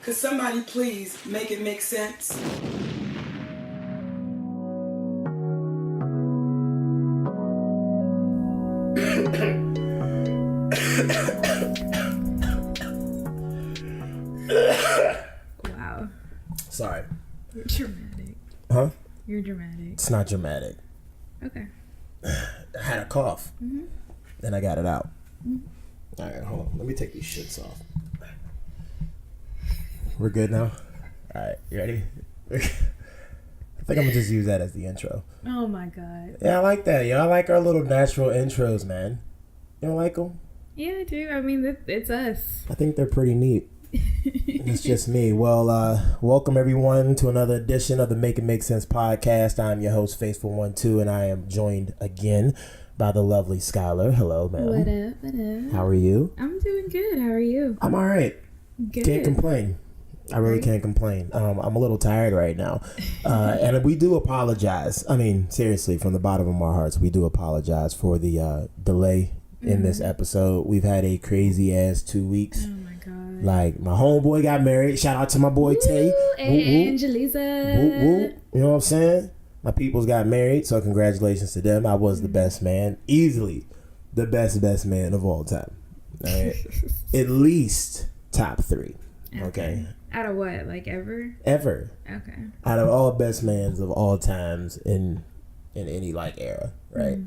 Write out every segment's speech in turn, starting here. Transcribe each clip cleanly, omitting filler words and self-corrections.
Could somebody please make it make sense? Wow. Sorry. You're dramatic. Huh? You're dramatic. It's not dramatic. Okay. I had a cough. Mm-hmm. Then I got it out. Mm-hmm. All right, hold on. Let me take these shits off. We're good now? All right, you ready? I think I'm going to just use that as the intro. Oh my god. Yeah, I like that. Yeah, I like our little natural intros, man. You don't like them? Yeah, I do. I mean, it's us. I think they're pretty neat. It's just me. Well, welcome everyone to another edition of the Make It Make Sense podcast. I'm your host, Faithful12, and I am joined again by the lovely Skylar. Hello, ma'am. What up? What up? How are you? I'm doing good. How are you? I'm all right. Good. Can't complain. I really can't complain. I'm a little tired right now. And we do apologize. I mean, seriously, from the bottom of our hearts, we do apologize for the delay in this episode. We've had a crazy ass 2 weeks. Oh my god. Like, my homeboy got married. Shout out to my boy Tay. Angelisa. Whoop, whoop. You know what I'm saying? My peoples got married, so congratulations to them. I was the best man. Easily the best man of all time. All right? At least top 3. Okay? Out of what? Like ever? Ever. Okay. Out of all best mans of all times in any like era, right?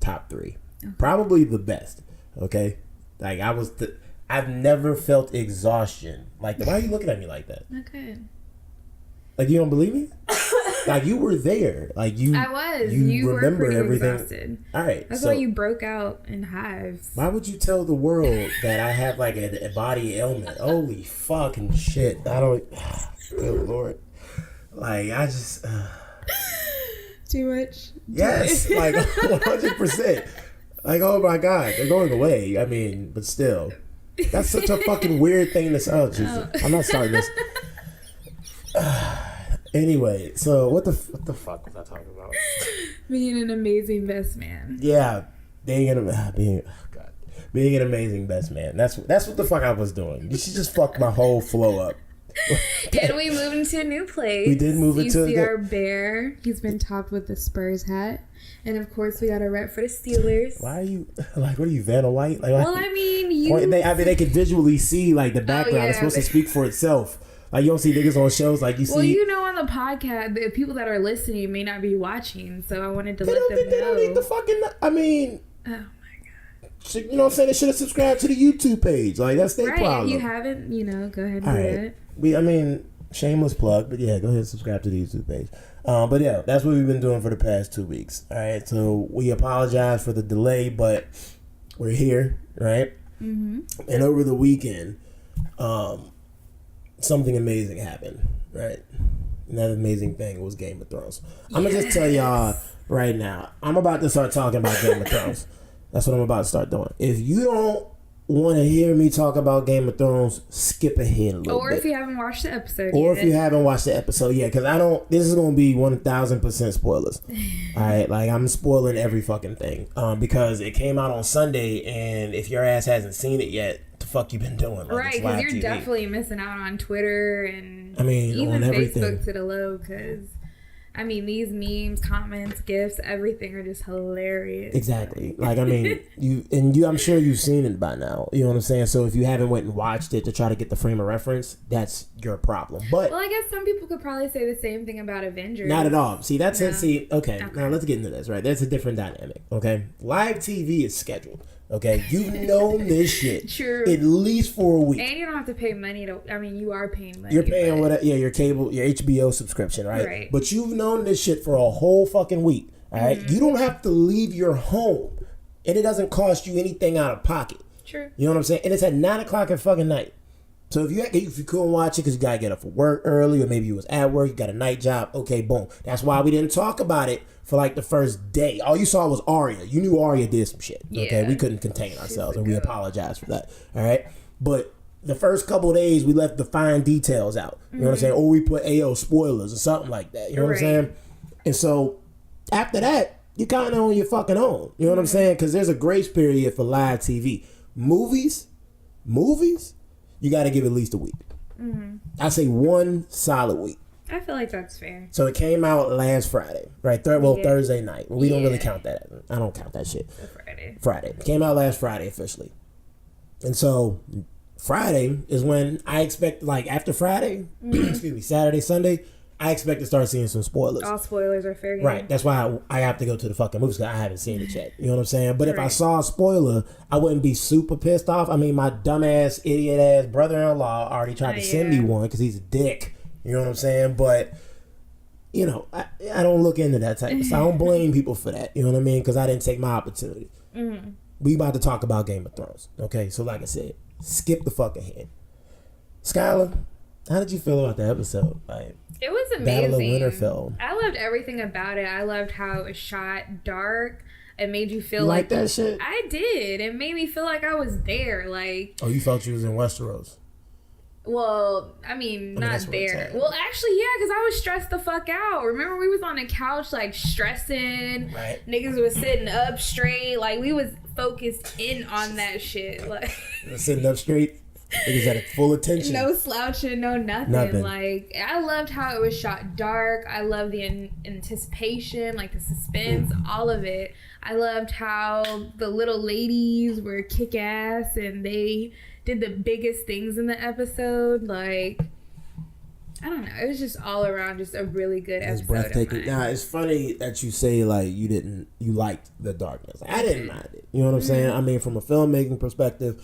Top 3. Okay. Probably the best. Okay? Like I've never felt exhaustion. Like, why are you looking at me like that? Okay. Like, you don't believe me? Like, you were there. Like, you. I was. You were remember pretty everything. exhausted. All right. That's so why you broke out in hives. why would you tell the world that I have like a body ailment? Holy fucking shit! I don't. Good lord. Like, I just. Too much. Yes, like 100%. Like, oh my god, they're going away. I mean, but still, that's such a fucking weird thing to say. Oh Jesus, I'm not starting this. Anyway, so what the fuck was I talking about? Being an amazing best man. Yeah, being an amazing best man. That's what the fuck I was doing. You should just fuck my whole flow up. And we moved into a new place. We did move into You see our bear. He's been topped with the Spurs hat. And of course, we got a rep for the Steelers. Why are you like? What are you, Vanna White? Like, well, I mean, they could visually see like the background. yeah, It's supposed to speak for itself. Like, you don't see niggas on shows like you see. Well, you know, on the podcast, the people that are listening may not be watching, so I wanted to let them know. They don't need the fucking. I mean. Oh my god. You know what I'm saying? They should have subscribed to the YouTube page. Like, that's their problem. If you haven't, go ahead and do that. I mean, shameless plug, but yeah, go ahead and subscribe to the YouTube page. But yeah, that's what we've been doing for the past 2 weeks. All right, so we apologize for the delay, but we're here, right? Mm-hmm. And over the weekend, something amazing happened, right? And that amazing thing was Game of Thrones. I'm gonna just tell y'all right now, I'm about to start talking about Game of Thrones. That's what I'm about to start doing. If you don't want to hear me talk about Game of Thrones, skip ahead a little bit. Or if you haven't watched the episode Or if you haven't watched the episode yet, because this is going to be 1,000% spoilers. All right, like, I'm spoiling every fucking thing because it came out on Sunday, and if your ass hasn't seen it yet, the fuck you been doing? Like, right, because you're definitely missing out on Twitter and on even everything. Facebook to the low, because I mean, these memes, comments, GIFs, everything are just hilarious. Exactly. Like, I mean, I'm sure you've seen it by now. You know what I'm saying? So if you haven't went and watched it to try to get the frame of reference, that's your problem. But well, I guess some people could probably say the same thing about Avengers. Not at all. See, that's it. See, okay. Okay. Now let's get into this, right? That's a different dynamic, okay? Live TV is scheduled, okay? You've known this shit. True. At least for a week. And you don't have to pay money you are paying money. You're paying your cable, your HBO subscription, right? Right. But you've known this shit for a whole fucking week, all right? You don't have to leave your home, and it doesn't cost you anything out of pocket. True. You know what I'm saying? And it's at 9 o'clock at fucking night. So if you couldn't watch it because you gotta get up for work early, or maybe you was at work, you got a night job, okay, boom. That's why we didn't talk about it for like the first day. All you saw was Arya. You knew Arya did some shit. Okay, we couldn't contain ourselves, and we apologize for that. All right, but the first couple of days we left the fine details out. You know what I'm saying? Or we put AO spoilers or something like that. You know what I'm saying? And so after that, you kind of on your fucking own. You know what I'm saying? Because there's a grace period for live TV. Movies, you got to give at least a week. I say 1 solid week. I feel like that's fair. So it came out last Friday, right? Thursday night. We don't really count that. I don't count that shit. Friday. It came out last Friday officially. And so Friday is when I expect, like, after Friday, excuse me, Saturday, Sunday, I expect to start seeing some spoilers. All spoilers are fair game. Right. That's why I have to go to the fucking movies because I haven't seen it yet. You know what I'm saying? But if I saw a spoiler, I wouldn't be super pissed off. I mean, my dumbass, idiot-ass brother-in-law already tried to send me one because he's a dick. You know what I'm saying? But, you know, I don't look into that type of stuff. I don't blame people for that. You know what I mean? Because I didn't take my opportunity. We about to talk about Game of Thrones. Okay? So, like I said, skip the fucking head. Skylar, how did you feel about the episode? Like, it was amazing. Battle of Winterfell. I loved everything about it. I loved how it was shot dark. It made you feel like that shit? I did. It made me feel like I was there. Like, oh, you felt you was in Westeros? Well, I mean not there. Well, actually, yeah, because I was stressed the fuck out. Remember, we was on the couch, like, stressing. Right. Niggas was sitting up straight. Like, we was focused in on that shit. Like, sitting up straight? Niggas had full attention. No slouching, no nothing. Like, I loved how it was shot dark. I loved the anticipation, like the suspense, all of it. I loved how the little ladies were kick ass and they did the biggest things in the episode. Like, I don't know. It was just all around just a really good episode. It's breathtaking. Now, it's funny that you say, like, you liked the darkness. I didn't mind it. You know what I'm saying? I mean, from a filmmaking perspective,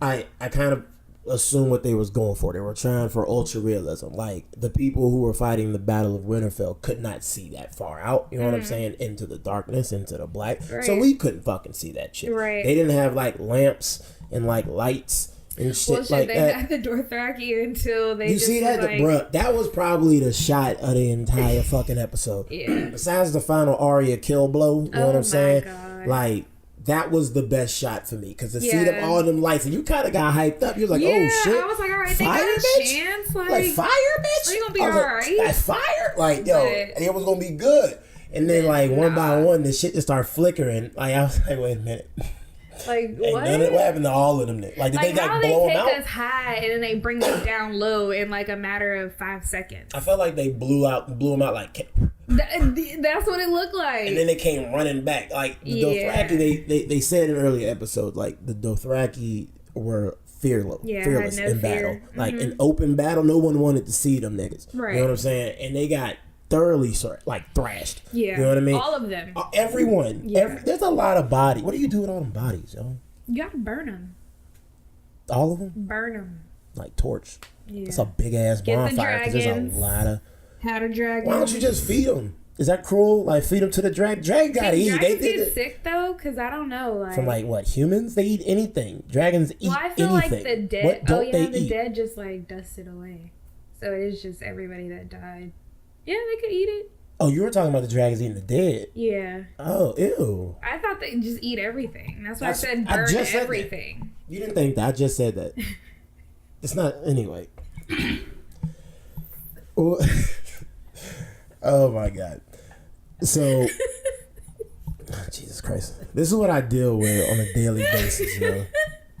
I kind of assume what they was going for. They were trying for ultra realism. Like, the people who were fighting the Battle of Winterfell could not see that far out. You know what I'm saying? Into the darkness, into the black. Right. So we couldn't fucking see that shit. Right. They didn't have, like, lamps and, like, lights and shit like they that. had the Dothraki until they you see that, like, bruh? That was probably the shot of the entire fucking episode. Yeah. Besides the final Arya kill blow, you know what I'm saying? God. Like, that was the best shot for me because to see them all them lights and you kind of got hyped up. You're like, oh shit! I was like, all right, fire, they got a bitch? chance. Like fire, bitch. Are you gonna be all right? That fire, like yo, and it was gonna be good. And then like one by one, the shit just started flickering. Like I was like, wait a minute. Like what? what happened to all of them? Like did they like blow them out? They take us high and then they bring us down low in like a matter of 5 seconds. I felt like they blew them out like. That's what it looked like. And then they came running back. Like the Dothraki, they said in earlier episodes, like the Dothraki were fearless in battle. Like in open battle, no one wanted to see them niggas. Right. You know what I'm saying? And they got thoroughly thrashed. Yeah. You know what I mean? All of them. Everyone. Yeah. There's a lot of body. What do you do with all them bodies, yo? You gotta burn them. All of them? Burn them. Like torch. Yeah. It's a big ass bonfire because there's a lot of. How to dragons. Why don't you just feed them? Is that cruel? Like feed them to the dragon? Dragon gotta eat. Dragons get sick though, because I don't know. Like, from like what? Humans? They eat anything. Dragons eat anything. Well, I feel like the dead. What don't they the eat? dead just like dusted away. So it is just everybody that died. Yeah, they could eat it. Oh, you were talking about the dragons eating the dead. Yeah. Oh, ew. I thought they just eat everything. That's why I said burn everything. You didn't think that? I just said that. It's not anyway. Oh my god. So Jesus Christ. This is what I deal with on a daily basis, you know.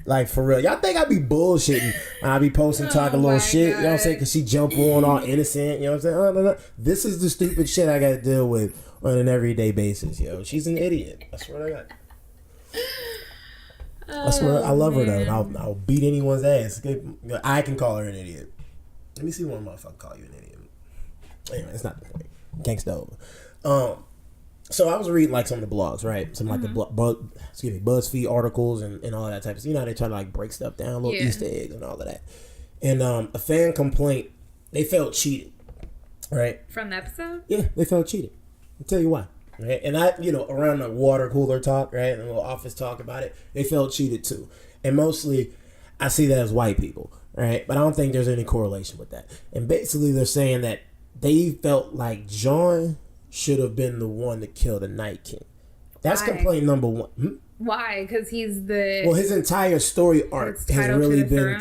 Like for real. Y'all think I be bullshitting when I be posting talking a little shit, you know what I'm saying? Cause she jump on all innocent, you know what I'm saying? Oh, no. This is the stupid shit I gotta deal with on an everyday basis, yo. She's an idiot. I swear to God. I swear I love her though. And I'll beat anyone's ass. I can call her an idiot. Let me see one motherfucker call you an idiot. Anyway, it's not the point. Gangsta over. So I was reading like some of the blogs, right? Some like the BuzzFeed articles and all that type of stuff. You know how they try to like break stuff down, little Easter eggs and all of that. And a fan complaint, they felt cheated, right? From the episode? Yeah, they felt cheated. I'll tell you why. Right? And around the water cooler talk, right? And a little office talk about it, they felt cheated too. And mostly, I see that as white people, right? But I don't think there's any correlation with that. And basically, they're saying that they felt like Jon should have been the one to kill the Night King. That's complaint number one. Why? Because he's the... Well, his entire story arc has really been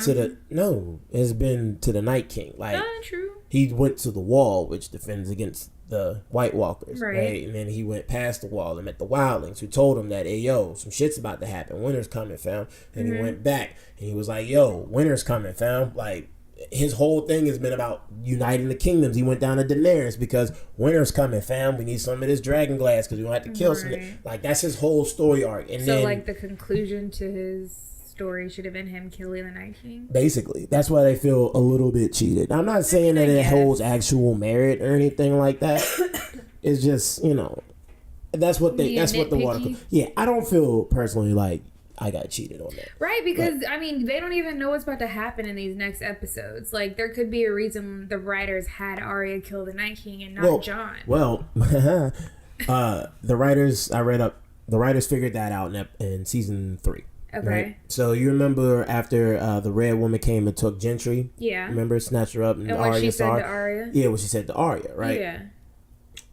has been to the Night King. Like, true. He went to the wall, which defends against the White Walkers, right? And then he went past the wall and met the Wildlings, who told him that, hey, yo, some shit's about to happen. Winter's coming, fam. And he went back, and he was like, yo, winter's coming, fam. Like, his whole thing has been about uniting the kingdoms. He went down to Daenerys because winter's coming, fam. We need some of this dragon glass because we don't have to kill some. Like, that's his whole story arc. And so, then, like, the conclusion to his story should have been him killing the Night King? Basically. That's why they feel a little bit cheated. I'm not saying that it holds actual merit or anything like that. It's just, you know, that's what the water. Yeah, I don't feel personally like I got cheated on that. Right, because, I mean, they don't even know what's about to happen in these next episodes. Like, there could be a reason the writers had Arya kill the Night King and not Jon. Well, the writers figured that out in season 3. Okay. Right? So you remember after the Red Woman came and took Gendry? Yeah. Remember, snatched her up and what Arya she saw said to Arya? Yeah, what she said to Arya, right? Yeah.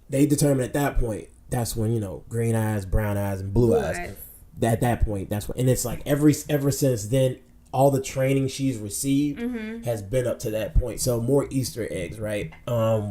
They determined at that point, that's when, you know, green eyes, brown eyes, and blue eyes. At that point, that's when, and it's like ever since then, all the training she's received has been up to that point. So more Easter eggs, right? So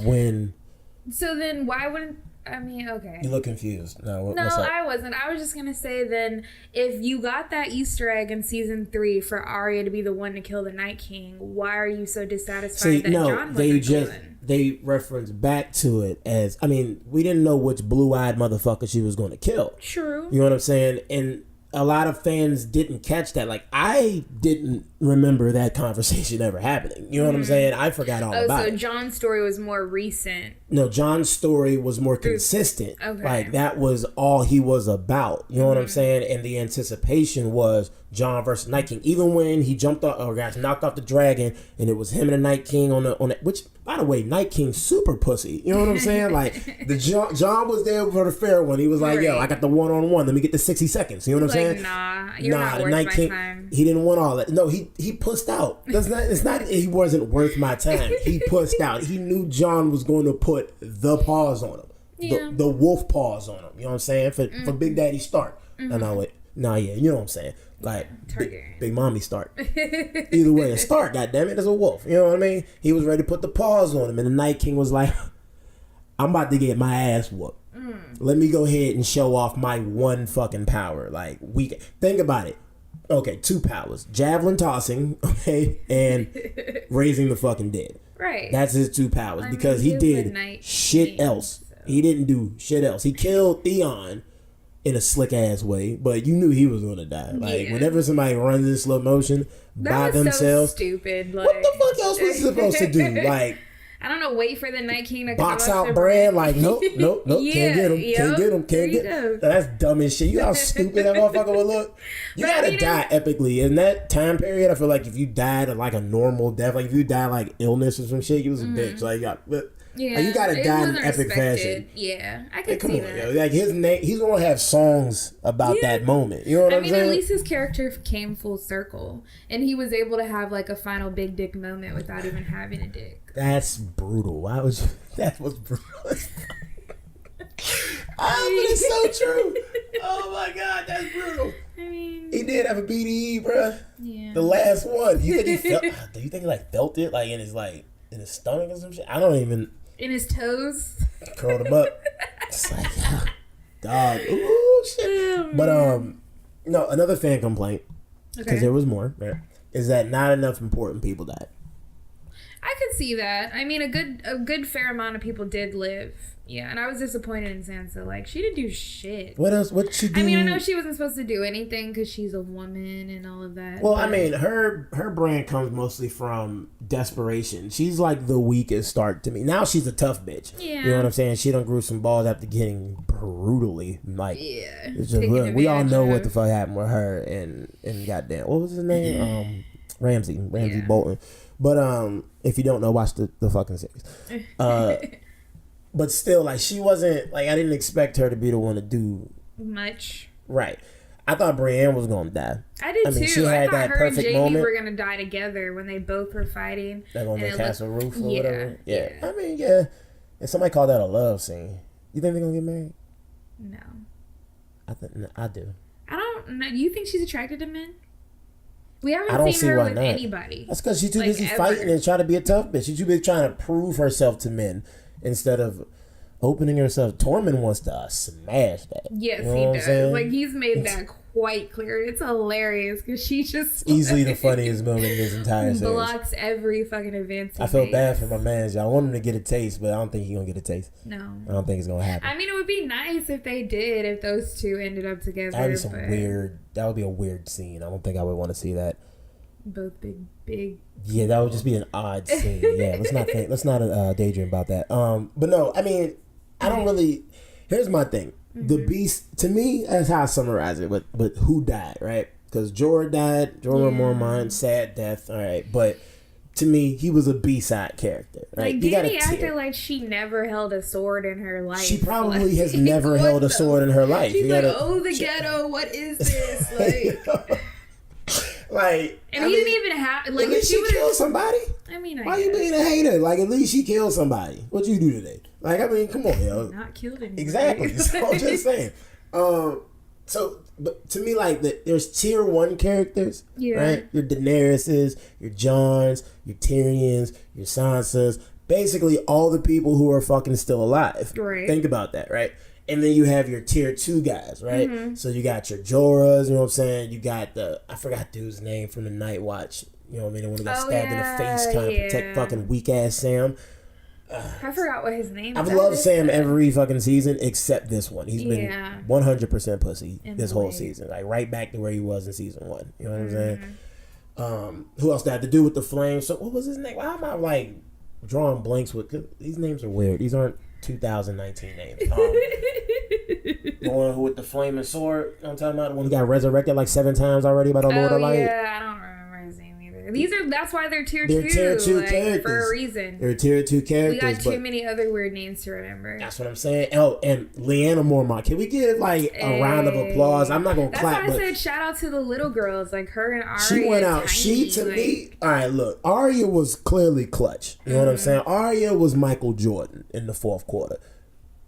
then why wouldn't, I mean, okay. You look confused. No, I wasn't. I was just going to say then, if you got that Easter egg in season 3 for Arya to be the one to kill the Night King, why are you so dissatisfied that Jon wasn't they reference back to it as, I mean, we didn't know which blue-eyed motherfucker she was going to kill. True. You know what I'm saying? And a lot of fans didn't catch that. Like, I didn't remember that conversation ever happening. You know what I'm saying? I forgot all about it. So Jon's story was more recent. No, Jon's story was more consistent. Okay. Like, that was all he was about. You know what I'm saying? And the anticipation was Jon versus Night King. Even when he jumped off or got knocked off the dragon and it was him and the Night King on the which, by the way, Night King's super pussy. You know what I'm saying? Like, the Jon was there for the fair one. He was like, yo, I got the 1-on-1. Let me get the 60 seconds. You know what I'm saying? You're not worth my time. He didn't want all that. No, he pussed out. It's not he wasn't worth my time. He pussed out. He knew Jon was going to put the paws on him. Yeah. The wolf paws on him. You know what I'm saying? For Big Daddy Stark. You know what I'm saying? Like Big Mommy Stark. Either way, a Stark, goddammit, is a wolf. You know what I mean? He was ready to put the paws on him, and the Night King was like, I'm about to get my ass whooped. Let me go ahead and show off my one fucking power. Like, think about it. Okay, 2 powers. Javelin tossing, okay, and raising the fucking dead. Right. That's his 2 powers because he did shit else. So. He didn't do shit else. He killed Theon in a slick ass way, but you knew he was gonna die. Like, whenever somebody runs in slow motion by themselves, so stupid. Like, what the fuck else was he supposed to do? Like, I don't know. Wait for the Night King to box out Bran. Like, nope. Yeah, can't get him. That's dumb as shit. You know how stupid that motherfucker would look. You gotta die epically. In that time period, I feel like if you died of like a normal death, like if you died like illness or some shit, you was a bitch. Like, you gotta die in epic fashion. Yeah, I can see that. Yo. Like, his name, he's gonna have songs about that moment. You know what I'm saying? At least his character came full circle, and he was able to have like a final big dick moment without even having a dick. That's brutal. That was brutal. But it's so true. Oh my god, that's brutal. I mean, he did have a BDE, bruh. Yeah. The last one. You think he felt? Do you think he like felt it like in his stomach or some shit? I don't even. In his toes. Curled him up. It's like, dog. Ooh, shit. But no, another fan complaint, because there was more, right, is that not enough important people died. I could see that. I mean, a good fair amount of people did live. Yeah, and I was disappointed in Sansa. Like, she didn't do shit. What else? What she do? I mean, I know she wasn't supposed to do anything because she's a woman and all of that. Well, I mean, her brand comes mostly from desperation. She's like the weakest Stark to me. Now she's a tough bitch. Yeah. You know what I'm saying? She done grew some balls after getting brutally. Like, it's just, look, we all know what the fuck happened with her and goddamn, what was his name? Ramsay Bolton. But if you don't know, watch the fucking series. But still, like, she wasn't, like, I didn't expect her to be the one to do much. Right. I thought Brienne was going to die. I did too. She had I thought that her perfect and Jaime moment. were going to die together when they both were fighting. Like on the castle roof or whatever. Yeah. I mean, yeah. And somebody called that a love scene. You think they're going to get married? No. I do. I don't know. You think she's attracted to men? We haven't seen her with anybody. That's because she's too busy fighting and trying to be a tough bitch. She's too busy trying to prove herself to men instead of opening herself. Tormund wants to smash that. Yes, he does. Like, he's made that quite clear. It's hilarious because she just easily the funniest moment in this entire series. Blocks every fucking advance. I feel bad for my man. I want him to get a taste, but I don't think he's gonna get a taste. No, I don't think it's gonna happen. I mean, it would be nice if they did. If those two ended up together. That would be some weird. That would be a weird scene. I don't think I would want to see that. Both big. Yeah, that would just be an odd scene. Yeah, let's not daydream about that. But no, I mean, I don't really. Here's my thing. The Beast, to me, that's how I summarize it. But who died, right? Because Jorah died. Jorah Mormont, sad death. All right, but to me, he was a B-side character. Right? Like Dany acted like she never held a sword in her life. She probably has never held a sword in her life. She's like, the ghetto. What is this? Like. And he didn't even have like. At least she killed somebody. I mean, why you being a hater? Like, at least she killed somebody. What you do today? Like, I mean, come on, yo. Not killed anybody. Exactly. So I'm just saying. But to me, like, there's tier 1 characters, right? Your Daenerys's, your Jons, your Tyrions, your Sansas, basically all the people who are fucking still alive. Right. Think about that, right? And then you have your tier 2 guys, right? Mm-hmm. So you got your Jorahs, you know what I'm saying? You got I forgot dude's name from the Night Watch. You know what I mean? The one who got stabbed in the face, kind of protect fucking weak ass Sam. I forgot what his name is. I've loved Sam every fucking season except this one. He's been 100% pussy this whole season. Like, right back to where he was in season 1. You know what I'm saying? Who else did I have to do with the flames? So what was his name? Why am I like drawing blanks with? Cause these names are weird. These aren't 2019 names. The one who with the flaming sword, you know what I'm talking about? The one who got resurrected like 7 times already by the Lord of Light. Yeah, I don't remember his name either. That's why they're tier 2. Tier 2 characters. For a reason. They're tier 2 characters. We got too many other weird names to remember. That's what I'm saying. Oh, and Lyanna Mormont. Can we give like a round of applause? I'm not gonna clap. That's why I said shout out to the little girls, like her and Arya. She went out. Me. All right, look. Arya was clearly clutch. You know what I'm saying? Arya was Michael Jordan in the 4th quarter.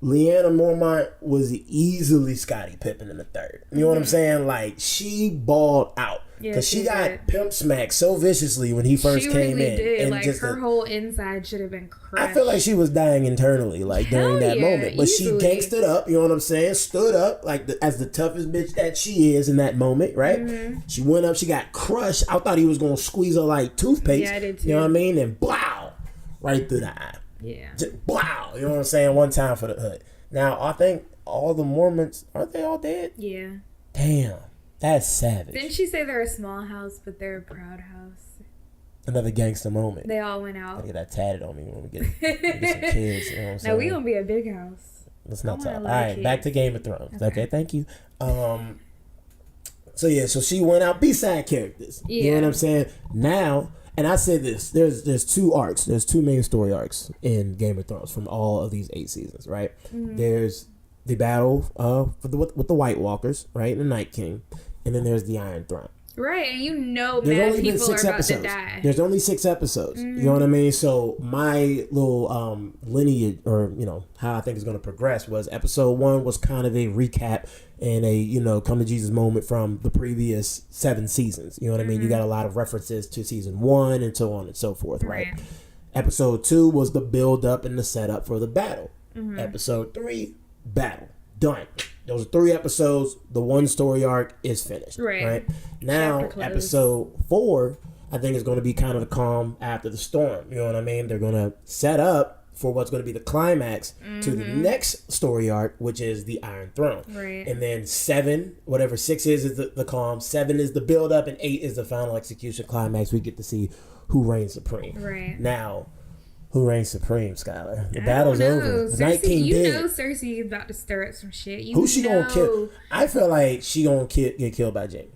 Lyanna Mormont was easily Scottie Pippen in the 3rd. You know what I'm saying? Like, she balled out. Because she got pimp smacked so viciously when he first came in. Did. And like, just her whole inside should have been crushed. I feel like she was dying internally, like, during that moment. But she gangstered up, you know what I'm saying? Stood up, like, as the toughest bitch that she is in that moment, right? Mm-hmm. She went up, she got crushed. I thought he was going to squeeze her like toothpaste. Yeah, I did too. You know what I mean? And blow! Right through the eye. Yeah. Just, wow, you know what I'm saying? One time for the hood. Now, I think all the Mormons, aren't they all dead? Yeah. Damn, that's savage. Didn't she say they're a small house, but they're a proud house? Another gangster moment. They all went out. I get that tatted on me when we get some kids. You know what I'm saying? Now, we gonna be a big house. Let's not talk. All right, kids. Back to Game of Thrones. Okay, thank you. So she went out B-side characters. Yeah. You know what I'm saying? Now... And I say this: there's 2 arcs. There's 2 main story arcs in Game of Thrones from all of these 8 seasons, right? Mm-hmm. There's the battle with the White Walkers, right, and the Night King, and then there's the Iron Throne. Right, and mad people are about to die. There's only 6 episodes. Mm-hmm. You know what I mean? So my little lineage, or how I think it's going to progress, was episode 1 was kind of a recap and a come to Jesus moment from the previous 7 seasons. You know what I mean? You got a lot of references to season 1 and so on and so forth, right? Episode 2 was the build up and the setup for the battle. Mm-hmm. Episode 3, battle. Done. Those are 3 episodes. The 1 story arc is finished. Right. Now, episode 4, I think, is going to be kind of the calm after the storm. You know what I mean? They're going to set up for what's going to be the climax to the next story arc, which is the Iron Throne. Right. And then 7, whatever 6 is the calm. 7 is the build up, and 8 is the final execution climax. We get to see who reigns supreme. Right. Now, who reigns supreme, Skylar? The battle's over. The Night King did. Cersei is about to stir up some shit. Who's she gonna kill? I feel like she gonna get killed by Jaime.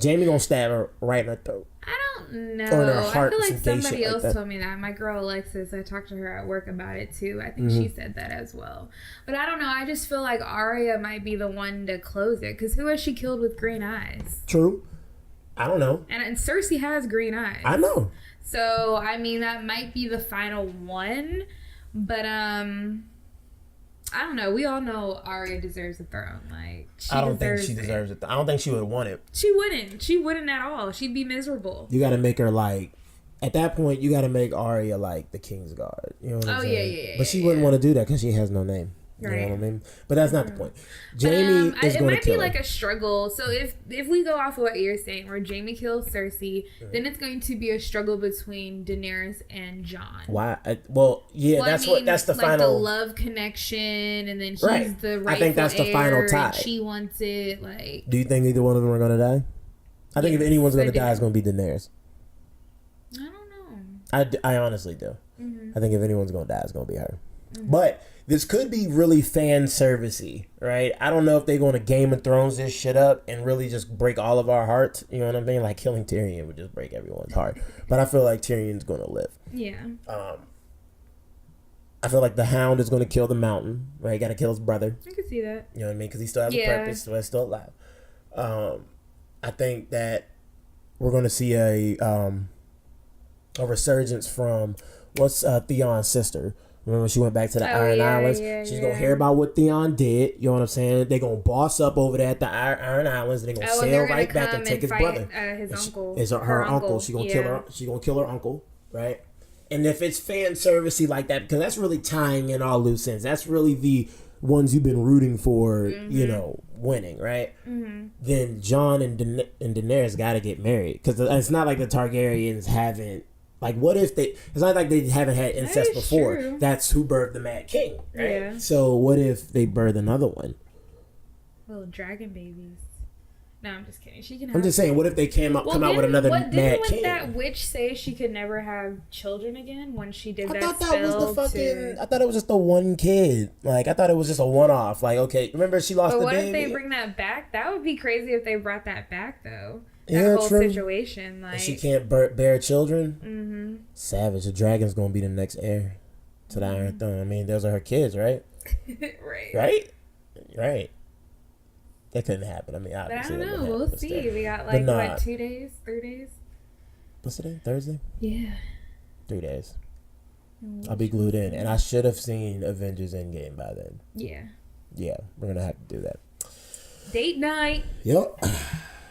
Jaime gonna stab her right in her throat. I don't know. Or in her heart, I feel like somebody else told me that. My girl Alexis, I talked to her at work about it too. I think she said that as well. But I don't know. I just feel like Arya might be the one to close it. Because who has she killed with green eyes? True. I don't know. And Cersei has green eyes. I know. So, I mean, that might be the final one. But, I don't know. We all know Arya deserves the throne. Like, I don't think she deserves it. I don't think she would want it. She wouldn't. She wouldn't at all. She'd be miserable. You got to make her like, at that point, you got to make Arya like the Kingsguard. You know what I'm saying? Yeah. But she wouldn't want to do that because she has no name. You know what I mean? But that's not the point. Jamie is it going to might be kill like her. a struggle. So if we go off of what you're saying, where Jamie kills Cersei, then it's going to be a struggle between Daenerys and Jon. Why? That's the like final. the love connection, and then he's Right. the rightful I think that's the heir, final and tie. she wants it. Like, Do you think either one of them are going to die? I think if anyone's going to I die, do. it's going to be Daenerys. I don't know. I honestly do. I think if anyone's going to die, it's going to be her. But this could be really fan servicey, right? I don't know if they're going to Game of Thrones this shit up and really just break all of our hearts. You know what I mean? Like killing Tyrion would just break everyone's heart. But I feel like Tyrion's going to live. Yeah. I feel like the Hound is going to kill the Mountain, right? He got to kill his brother. I can see that. You know what I mean? Because he still has a purpose, so he's still alive. I think that we're going to see a resurgence from Theon's sister. Remember, she went back to the Iron Islands. She's going to hear about what Theon did. You know what I'm saying? They're going to boss up over there at the Iron Islands. And they're going to sail right back and take his brother. His uncle. It's her uncle. She's going to kill her. She's going to kill her uncle, right? And if it's fan servicey like that, because that's really tying in all loose ends. That's really the ones you've been rooting for, you know, winning, right? Then Jon and Daenerys got to get married. Because it's not like the Targaryens haven't. Like, what if they... It's not like they haven't had incest before. True. That's who birthed the Mad King, right? Yeah. So what if they birth another one? Little dragon babies. No, I'm just kidding. She can. I'm just saying, what if they come out with another Mad King? Didn't that witch say she could never have children again when she did that thought that spell? was the fucking. I thought it was just the one kid. Like, I thought it was just a one-off. Like, okay, remember she lost the baby? But what if they bring that back? That would be crazy if they brought that back, though. Yeah, that whole true. situation, like, and she can't bear children. Savage. The dragon's gonna be the next heir to the Iron Throne. I mean, those are her kids, right? Right. That couldn't happen. I mean, But I obviously. don't that know. wouldn't We'll happen, see. still. We got But like what, 2 days, 3 days? What's today? Thursday? Yeah. 3 days. I'll be glued in, and I should have seen Avengers Endgame by then. Yeah. Yeah, we're gonna have to do that. Date night. Yep.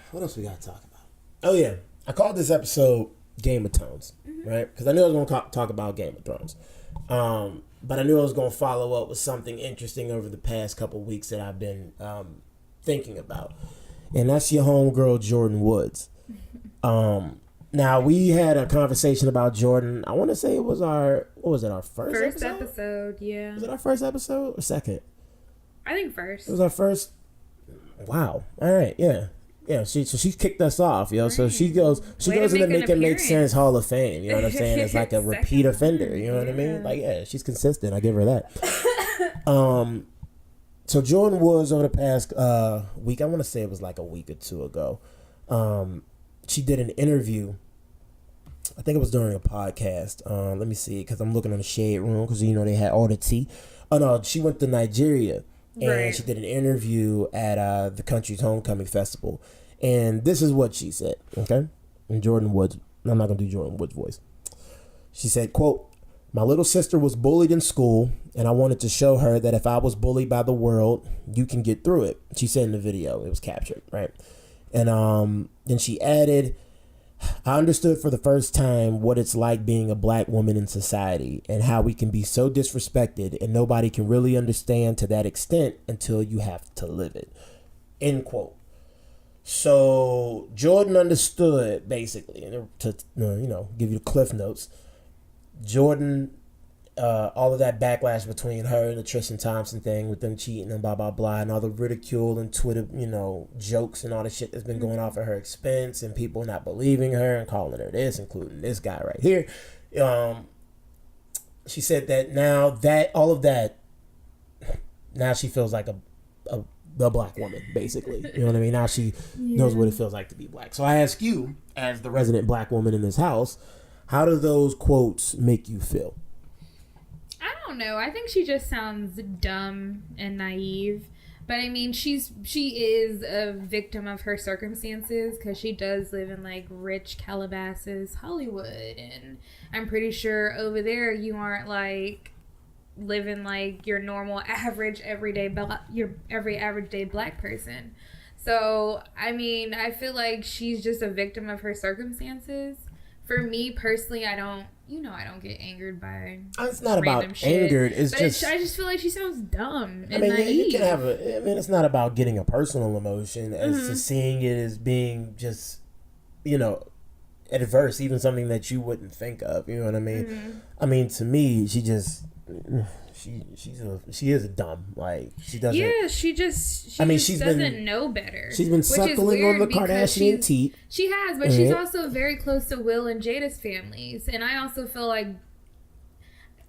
What else we gotta talk about? Oh yeah, I called this episode Game of Thrones, right? Because I knew I was gonna talk about Game of Thrones, but I knew I was gonna follow up with something interesting over the past couple weeks that I've been thinking about, and that's your homegirl Jordan Woods. Now we had a conversation about Jordan. I want to say it was our first episode. Yeah. Was it our first episode or second? I think first. It was our first. Wow. All right. Yeah. Yeah. She kicked us off, yo. Right. So she goes in the Make It Make Sense Hall of Fame. You know what I'm saying? It's like a repeat offender. You know what I mean? Like, yeah, she's consistent. I give her that. So Jordan Woods over the past week, I want to say it was like a week or two ago. She did an interview. I think it was during a podcast. Let me see, because I'm looking in the shade room because you know they had all the tea. Oh no, she went to Nigeria. And she did an interview at the country's homecoming festival. And this is what she said, okay? And Jordan Woods, I'm not going to do Jordan Woods' voice. She said, quote, "My little sister was bullied in school, and I wanted to show her that if I was bullied by the world, you can get through it." She said in the video, it was captured, right? And then she added, "I understood for the first time what it's like being a black woman in society and how we can be so disrespected and nobody can really understand to that extent until you have to live it." End quote. So Jordan understood, basically, and to give you the cliff notes. Jordan, all of that backlash between her and the Tristan Thompson thing with them cheating and blah blah blah, and all the ridicule and Twitter, jokes and all the shit that's been going off at her expense, and people not believing her and calling her this, including this guy right here. She said that now she feels like a black woman, basically. You know what I mean? Now she knows what it feels like to be black. So I ask you, as the resident black woman in this house, how do those quotes make you feel? I don't know. I think she just sounds dumb and naive. But I mean, she is a victim of her circumstances because she does live in like rich Calabasas, Hollywood, and I'm pretty sure over there you aren't like living like your normal average everyday average day black person. So I mean, I feel like she's just a victim of her circumstances. For me personally, I don't you know I don't get angered by. It's not random about shit. angered. It's but just. I just feel like she sounds dumb. And I mean, naive. you can have a. I mean, it's not about getting a personal emotion as to seeing it as being just, you know, adverse, even something that you wouldn't think of. You know what I mean? I mean, to me, she just. She is a dumb, like she doesn't. Yeah, she doesn't know better. She's been suckling on the Kardashian teat. She has, but she's also very close to Will and Jada's families, and I also feel like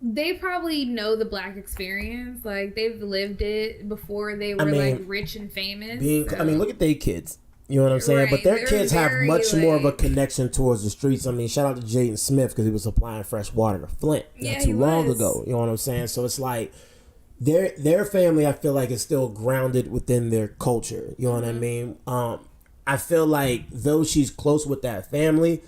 they probably know the Black experience. Like they've lived it before they were like rich and famous. I mean, look at their kids. You know what I'm saying? Right. But their kids have much more of a connection towards the streets. I mean, shout out to Jaden Smith because he was supplying fresh water to Flint not too long ago. You know what I'm saying? So it's like their family, I feel like, is still grounded within their culture. You know what I mean? I feel like though she's close with that family,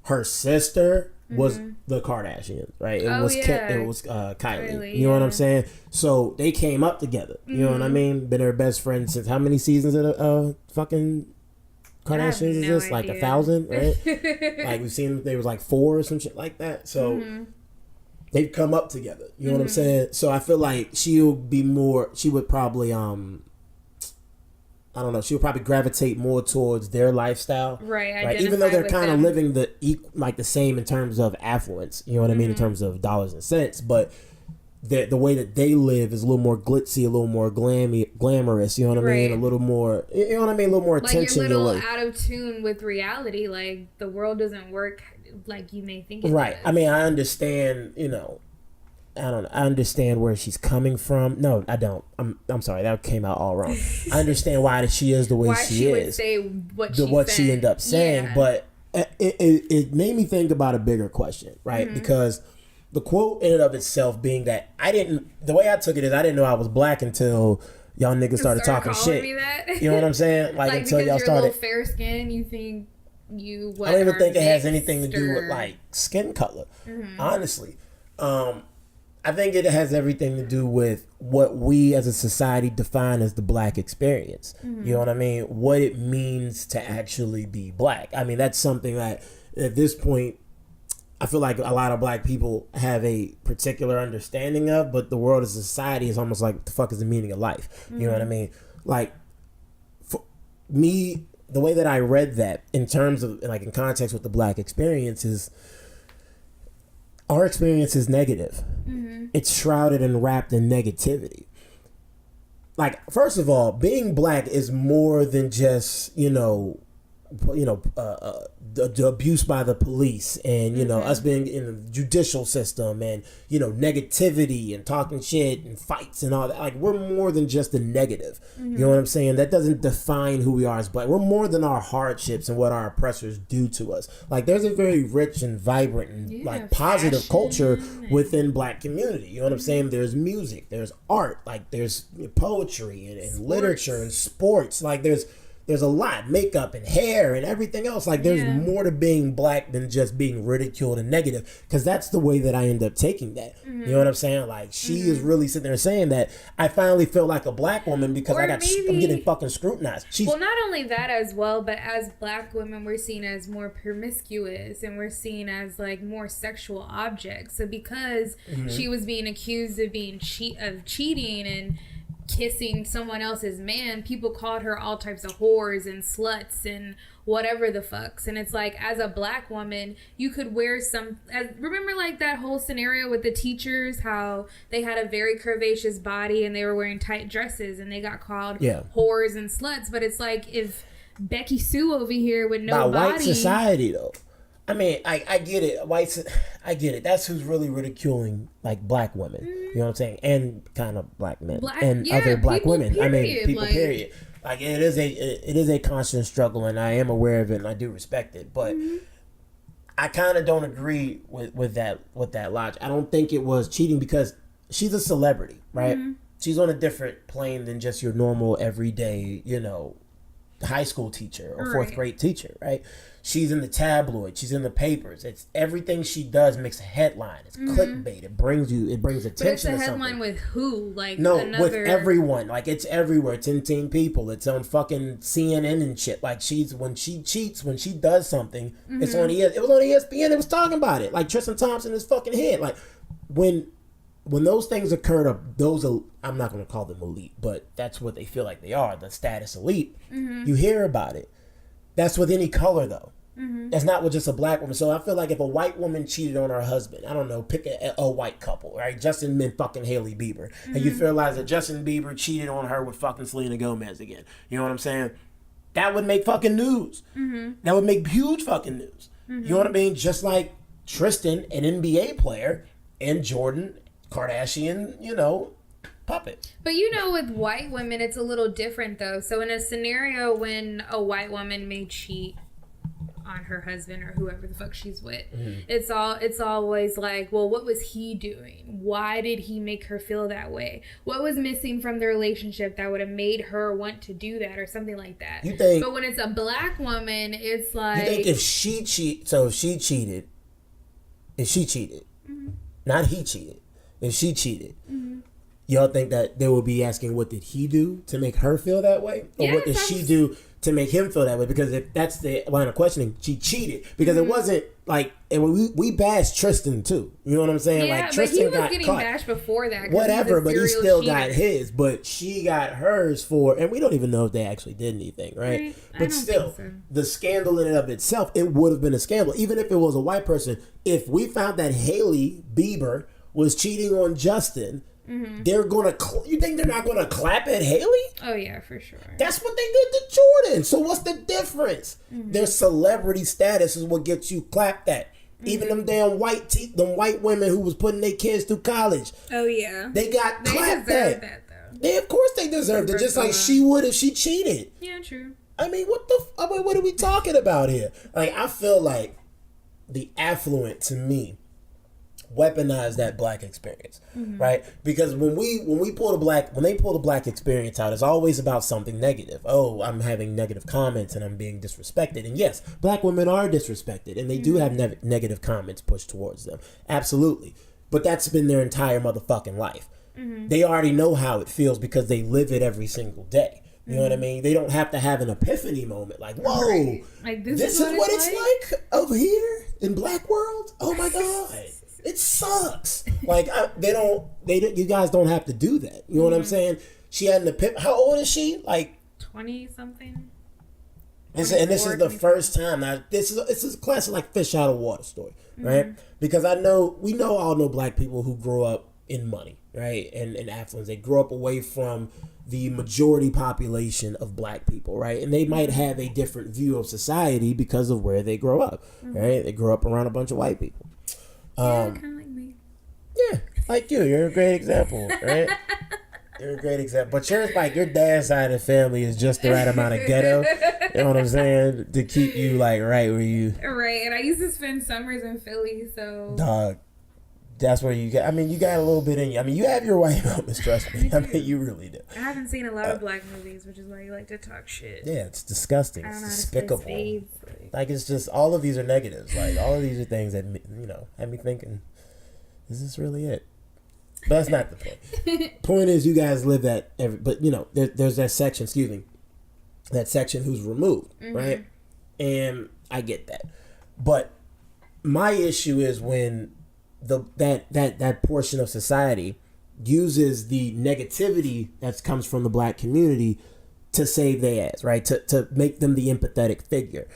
her sister was the Kardashians, right? It was Kylie. You know what I'm saying? So they came up together. You know what I mean? Been her best friend since how many seasons of fucking Kardashians is this? Like 1,000, right? Like we've seen there was like 4 or some shit like that. So they've come up together. You know what I'm saying? So I feel like she would probably I don't know. She'll probably gravitate more towards their lifestyle, right? Even though they're kind of living the same in terms of affluence, you know what I mean, in terms of dollars and cents. But the way that they live is a little more glitzy, a little more glamorous. You know what I mean? A little more, you know what I mean? A little more attention. Like you're a little out of tune with reality. Like the world doesn't work like you may think it right. does. I mean, I understand. You know. I don't know. I understand where she's coming from. No, I don't. I'm sorry. That came out all wrong. I understand why she is the way she would is. say what she ended up saying, but it made me think about a bigger question, right? Because the quote in and of itself being that the way I took it is I didn't know I was Black until y'all niggas started talking shit. Me that? You know what I'm saying? Like until y'all started. You're a little fair skin, you think you. I don't even think it has anything to do with like skin color. Honestly. I think it has everything to do with what we as a society define as the Black experience. You know what I mean? What it means to actually be Black. I mean, that's something that at this point, I feel like a lot of Black people have a particular understanding of, but the world as a society is almost like, what the fuck is the meaning of life? You know what I mean? Like, for me, the way that I read that in terms of, like in context with the Black experience is, our experience is negative. It's shrouded and wrapped in negativity. Like, first of all, being Black is more than just, the abuse by the police and, us being in the judicial system and, negativity and talking shit and fights and all that. Like, we're more than just the negative. You know what I'm saying? That doesn't define who we are as Black. We're more than our hardships and what our oppressors do to us. Like, there's a very rich and vibrant and, positive culture within Black community. You know what I'm saying? There's music, there's art, like, there's poetry and literature and sports. Like, there's a lot, makeup and hair and everything else. Like, there's more to being Black than just being ridiculed and negative. Because that's the way that I end up taking that. You know what I'm saying? Like, she is really sitting there saying that I finally feel like a Black woman because I'm getting fucking scrutinized. Well, not only that as well, but as Black women, we're seen as more promiscuous and we're seen as, like, more sexual objects. So because she was being accused of being cheating and kissing someone else's man, people called her all types of whores and sluts and whatever the fucks. And it's like, as a Black woman, you could wear remember like that whole scenario with the teachers, how they had a very curvaceous body and they were wearing tight dresses and they got called whores and sluts. But it's like, if Becky Sue over here with no body, white society though. I mean, I get it. I get it. That's who's really ridiculing, like, Black women. You know what I'm saying? And kind of Black men. Other Black women. Period. I mean, people, period. Like, it is a constant struggle, and I am aware of it, and I do respect it. But I kind of don't agree with that logic. I don't think it was cheating because she's a celebrity, right? She's on a different plane than just your normal, everyday, high school teacher or fourth grade teacher, right? She's in the tabloid. She's in the papers. It's everything she does makes a headline. It's clickbait. It brings attention. But it's a to headline something. with who? Like No, another... with everyone. Like it's everywhere. It's in Teen People. It's on fucking CNN and shit. Like when she cheats, when she does something, it's on it was on ESPN. It was talking about it. Like Tristan Thompson is fucking hit. Like when those things occurred, I'm not going to call them elite, but that's what they feel like they are. The status elite. You hear about it. That's with any color though. That's not with just a black woman. So I feel like if a white woman cheated on her husband, I don't know, pick a white couple, right? Justin and fucking Hailey Bieber. And you realize that Justin Bieber cheated on her with fucking Selena Gomez again. You know what I'm saying? That would make fucking news. That would make huge fucking news. You know what I mean? Just like Tristan, an NBA player, and Jordan Kardashian, puppet. But with white women, it's a little different though. So in a scenario when a white woman may cheat on her husband or whoever the fuck she's with, it's always like, well, what was he doing? Why did he make her feel that way? What was missing from the relationship that would have made her want to do that or something like that? But when it's a black woman, it's like, you think if she cheated, not he cheated, if she cheated, y'all think that they would be asking what did he do to make her feel that way, or what did she do to make him feel that way? Because if that's the line of questioning, she cheated. Because it wasn't like, and we bashed Tristan too. You know what I'm saying? Yeah, like Tristan but he was getting bashed before that. Whatever, but he still got his. But she got hers for, and we don't even know if they actually did anything, right? But still, the scandal in and of itself, it would have been a scandal, even if it was a white person. If we found that Hailey Bieber was cheating on Justin, they're gonna. You think they're not gonna clap at Hailey? Oh yeah, for sure. That's what they did to Jordan. So what's the difference? Their celebrity status is what gets you clapped at. Even them damn white women who was putting their kids through college. Oh yeah, they got clapped at. That though. They of course they deserved it, just like she would if she cheated. Yeah, true. I mean, what are we talking about here? Like, I feel like the affluent, to me, weaponize that black experience, right? Because when they pull the black experience out, it's always about something negative. Oh, I'm having negative comments and I'm being disrespected. And yes, black women are disrespected, and they do have negative comments pushed towards them. Absolutely. But that's been their entire motherfucking life. They already know how it feels because they live it every single day. You know what I mean? They don't have to have an epiphany moment like, whoa, right. Like, this is what it's like over here in Black World? Oh my God. It sucks. Like, you guys don't have to do that. You know what I'm saying? She had an epiphany. How old is she? Like 20 something. This is the first time. Now, this is a classic like fish out of water story, right? Because we all know black people who grow up in money, right? And affluence. They grow up away from the majority population of black people, right? And they might have a different view of society because of where they grow up, right? They grow up around a bunch of white people. Kind of like me. Yeah, like you. You're a great example, right? You're a great example. But yours, like, your dad's side of the family is just the right amount of ghetto. You know what I'm saying? To keep you, like, right where you... Right, and I used to spend summers in Philly, so... Dog. That's where you got... I mean, you got a little bit in you. I mean, you have your white moments, trust me. I mean, you really do. I haven't seen a lot of black movies, which is why you like to talk shit. Yeah, it's disgusting. I don't It's know how to despicable. spell spades. Like, it's just... All of these are negatives. Like, all of these are things that, had me thinking, is this really it? But that's not the point. Point is, you guys live that but there's that section, that section who's removed, right? And I get that. But my issue is when that portion of society uses the negativity that comes from the black community to save their ass, right? To make them the empathetic figure.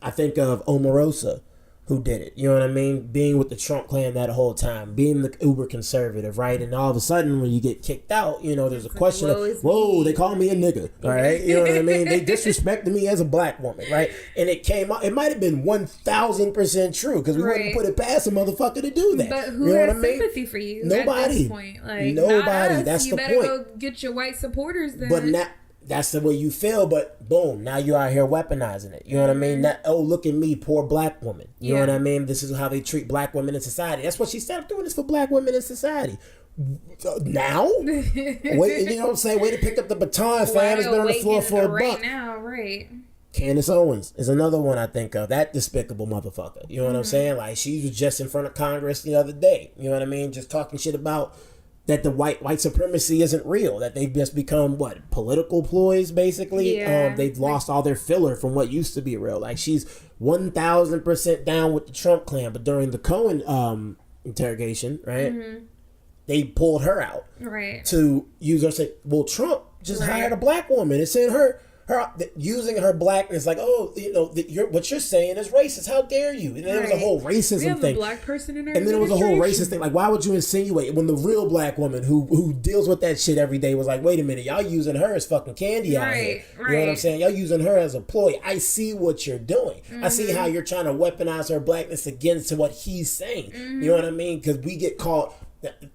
I think of Omarosa, who did it. You know what I mean? Being with the Trump clan that whole time, being the uber conservative, right? And all of a sudden, when you get kicked out, there's a question of, whoa, they call me a nigga, all right? You know what I mean? They disrespected me as a black woman, right? And it came out, it might have been 1,000% true, because we wouldn't put it past a motherfucker to do that. But who has sympathy for you? Nobody. At this point? Like, nobody. Not us. That's you the point. point. You better go get your white supporters then. But now, that's the way you feel, but boom, now you out here weaponizing it. You know what I mean? Look at me, poor black woman. You know what I mean? This is how they treat black women in society. That's what she said. I'm doing this for black women in society. Now? Wait, you know what I'm saying? Way to pick up the baton, fam. It's been on the floor for a buck. Now, right. Candace Owens is another one I think of. That despicable motherfucker. You know what I'm saying? Like, she was just in front of Congress the other day. You know what I mean? Just talking shit about that the white supremacy isn't real. That they've just become, what, political ploys, basically? Yeah. They've lost all their filler from what used to be real. Like, she's 1,000% down with the Trump clan. But during the Cohen interrogation, right, they pulled her out. Right. To use her, say, well, Trump just hired a black woman. It's in her using her blackness, like, oh, you know, what you're saying is racist. How dare you? And then there was a whole racism we have thing. A black person in our and then it was a whole racist thing. Like, why would you insinuate when the real black woman who deals with that shit every day was like, wait a minute, y'all using her as fucking candy out here. You know what I'm saying? Y'all using her as a ploy. I see what you're doing. I see how you're trying to weaponize her blackness against what he's saying. You know what I mean? Because we get caught.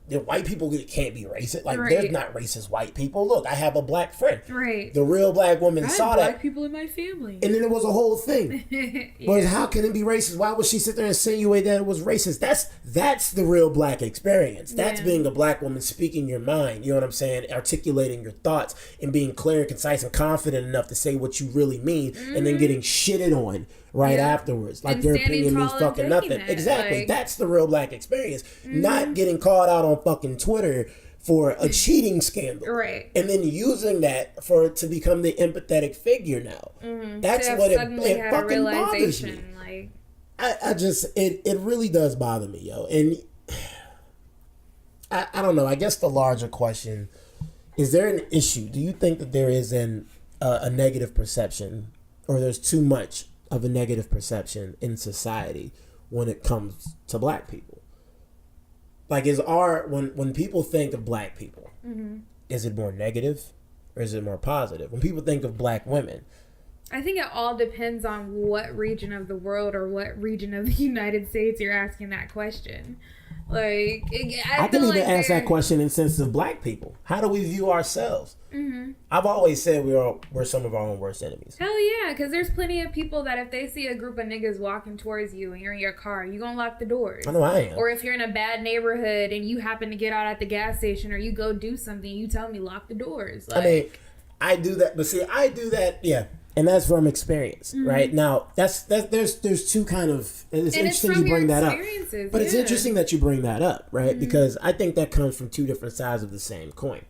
The white people can't be racist. Like, there's not racist white people. Look, I have a black friend. Right. The real black woman saw that. Black people in my family. And then it was a whole thing. But how can it be racist? Why would she sit there and insinuate that it was racist? That's the real black experience. That's being a black woman speaking your mind. You know what I'm saying? Articulating your thoughts and being clear and concise and confident enough to say what you really mean, and then getting shitted on afterwards. Like, your opinion means fucking nothing. Exactly. Like, that's the real black experience. Not getting called out on fucking Twitter for a cheating scandal. Right. And then using that to become the empathetic figure now. That's what it fucking bothers me. Like, I just, it really does bother me, yo. And I don't know. I guess the larger question, is there an issue? Do you think that there is a negative perception, or there's too much of a negative perception in society when it comes to black people? Like, when people think of black people, is it more negative or is it more positive? When people think of black women, I think it all depends on what region of the world or what region of the United States you're asking that question. Like, I can even ask that question in the sense of black people. How do we view ourselves? I've always said we're some of our own worst enemies. Hell yeah, because there's plenty of people that if they see a group of niggas walking towards you and you're in your car, you gonna lock the doors. I know I am. Or if you're in a bad neighborhood and you happen to get out at the gas station or you go do something, you tell me lock the doors. Like, I mean, I do that, but see, I do that, and that's from experience, right? Now, there's two kind of. It's interesting you bring that up, but it's interesting that you bring that up, right? Because I think that comes from two different sides of the same coin.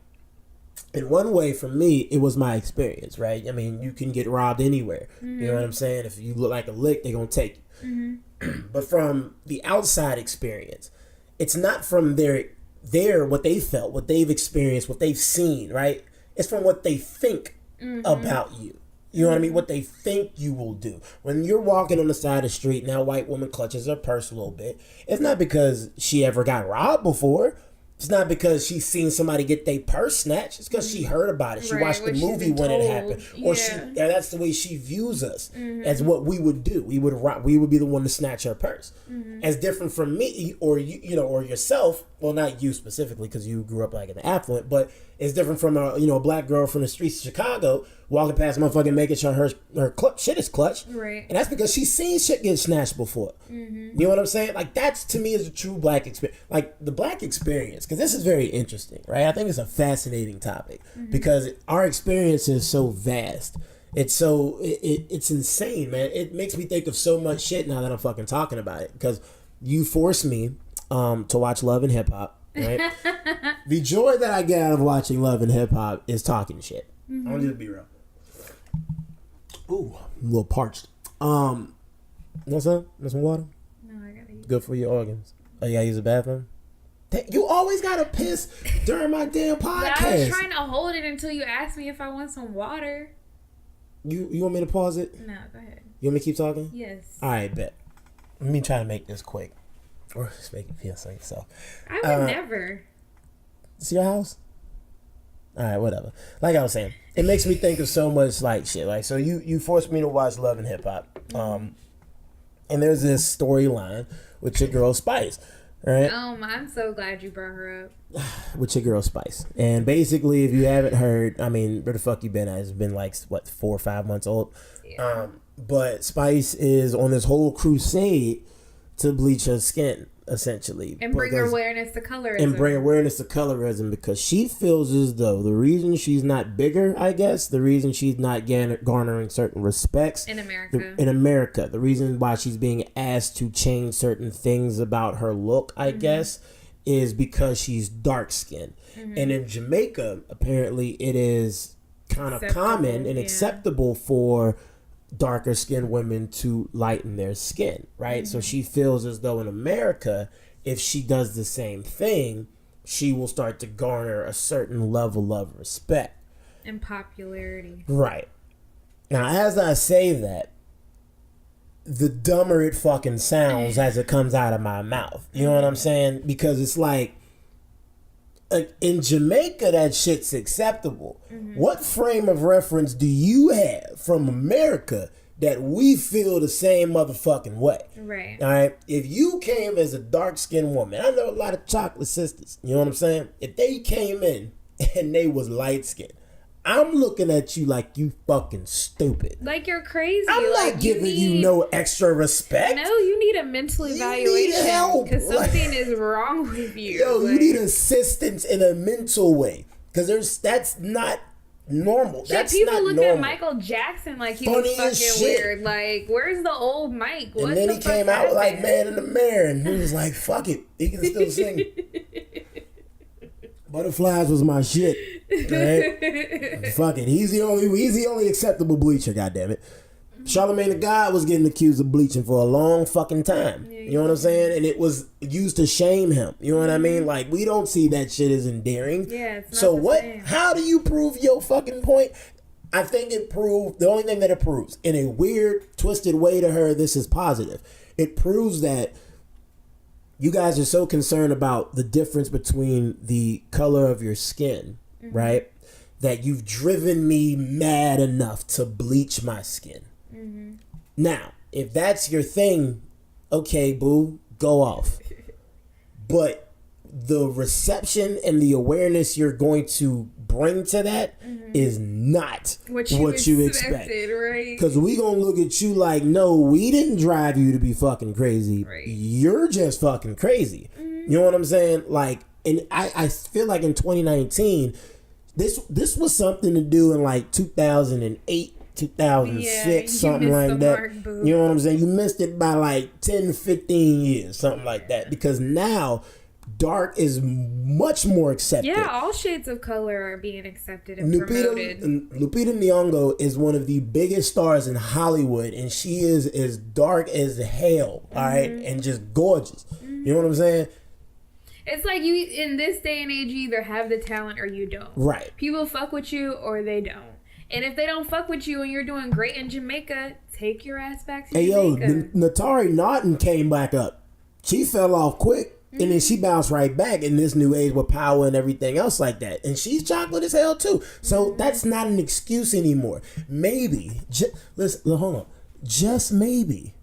In one way, for me, it was my experience, right? I mean, you can get robbed anywhere. You know what I'm saying? If you look like a lick, they're gonna take you. But from the outside experience, it's not from their what they felt, what they've experienced, what they've seen, right? It's from what they think about you. You know what I mean? What they think you will do. When you're walking on the side of the street and that white woman clutches her purse a little bit, it's not because she ever got robbed before. It's not because she's seen somebody get their purse snatched. It's because she heard about it. She watched the movie when it happened. Or that's the way she views us, as what we would do. We would be the one to snatch her purse. As different from me or you know, or yourself. Well, not you specifically because you grew up like in the affluent, but it's different from a black girl from the streets of Chicago walking past motherfucking making sure her shit is clutched. Right. And that's because she's seen shit get snatched before. You know what I'm saying? Like, that's, to me, is a true black experience. Like, the black experience, because this is very interesting, right? I think it's a fascinating topic because our experience is so vast. It's so, it's insane, man. It makes me think of so much shit now that I'm fucking talking about it, because you forced me to watch Love and Hip Hop, right? The joy that I get out of watching Love and Hip Hop is talking shit. I'm gonna just be real. Ooh, I'm a little parched. What's up? Want some water? No, I gotta eat. Good for your organs. Oh, you gotta use the bathroom? You always gotta piss during my damn podcast. But I was trying to hold it until you asked me if I want some water. You want me to pause it? No, go ahead. You want me to keep talking? Yes. All right, bet. Let me try to make this quick. Or just make it feel like yourself. I would never. It's your house? All right, whatever. Like I was saying, it makes me think of so much like shit. Like, so you forced me to watch Love and Hip Hop. And there's this storyline with your girl Spice, right? I'm so glad you brought her up. With your girl Spice. And basically, if you haven't heard, I mean, where the fuck you been at? It's been like, what, 4 or 5 months old? Yeah. But Spice is on this whole crusade to bleach her skin. essentially. And bring awareness to colorism. And bring awareness to colorism because she feels as though the reason she's not bigger, I guess, the reason she's not garnering certain respects in America. The reason why she's being asked to change certain things about her look, I guess, is because she's dark skinned. And in Jamaica, apparently it is kind of common and acceptable for darker skinned women to lighten their skin, right? So she feels as though in America, if she does the same thing, she will start to garner a certain level of respect and popularity. Right. Now, as I say that, the dumber it fucking sounds as it comes out of my mouth. You know what I'm saying? Because it's like in Jamaica, that shit's acceptable. What frame of reference do you have from America that we feel the same motherfucking way? Right. All right. If you came as a dark-skinned woman, I know a lot of chocolate sisters. You know what I'm saying? If they came in and they was light-skinned, I'm looking at you like you fucking stupid. Like you're crazy. I'm not giving you no extra respect. No, you need a mental evaluation. You need help. Because something is wrong with you. Yo, you need assistance in a mental way. Because that's not normal. That's people not look normal. at Michael Jackson like he Funny was as fucking shit. weird. Like, where's the old Mike? What And then the he fuck came out happened? like Man in the Mirror, and he was like, fuck it. He can still sing. Butterflies was my shit. Right? Fuck it. He's the only acceptable bleacher, goddammit. Charlamagne the God was getting accused of bleaching for a long fucking time. You know what I'm saying? And it was used to shame him. You know what I mean? Like, we don't see that shit as endearing. Yeah, it's not so the what? same. How do you prove your fucking point? I think it proved, the only thing that it proves, in a weird, twisted way to her, this is positive. It proves that you guys are so concerned about the difference between the color of your skin, right? That you've driven me mad enough to bleach my skin. Now, if that's your thing, okay, boo, go off. But the reception and the awareness you're going to bring to that is not what you expect. Right? Because we gonna look at you like, no, we didn't drive you to be fucking crazy. Right. You're just fucking crazy. You know what I'm saying? Like, and I feel like in 2019, this was something to do in like 2008, 2006, something like that. You know what I'm saying? You missed it by like 10, 15 years, something like that. Because now dark is much more accepted. Yeah, all shades of color are being accepted and promoted. Lupita Nyong'o is one of the biggest stars in Hollywood, and she is as dark as hell, all right, and just gorgeous. You know what I'm saying? It's like you, in this day and age, you either have the talent or you don't. Right. People fuck with you or they don't. And if they don't fuck with you and you're doing great in Jamaica, take your ass back to Jamaica. Yo, Natari Naughton came back up. She fell off quick. And then she bounced right back in this new age with power and everything else like that. And she's chocolate as hell too. So that's not an excuse anymore. Maybe, listen, hold on. Just maybe,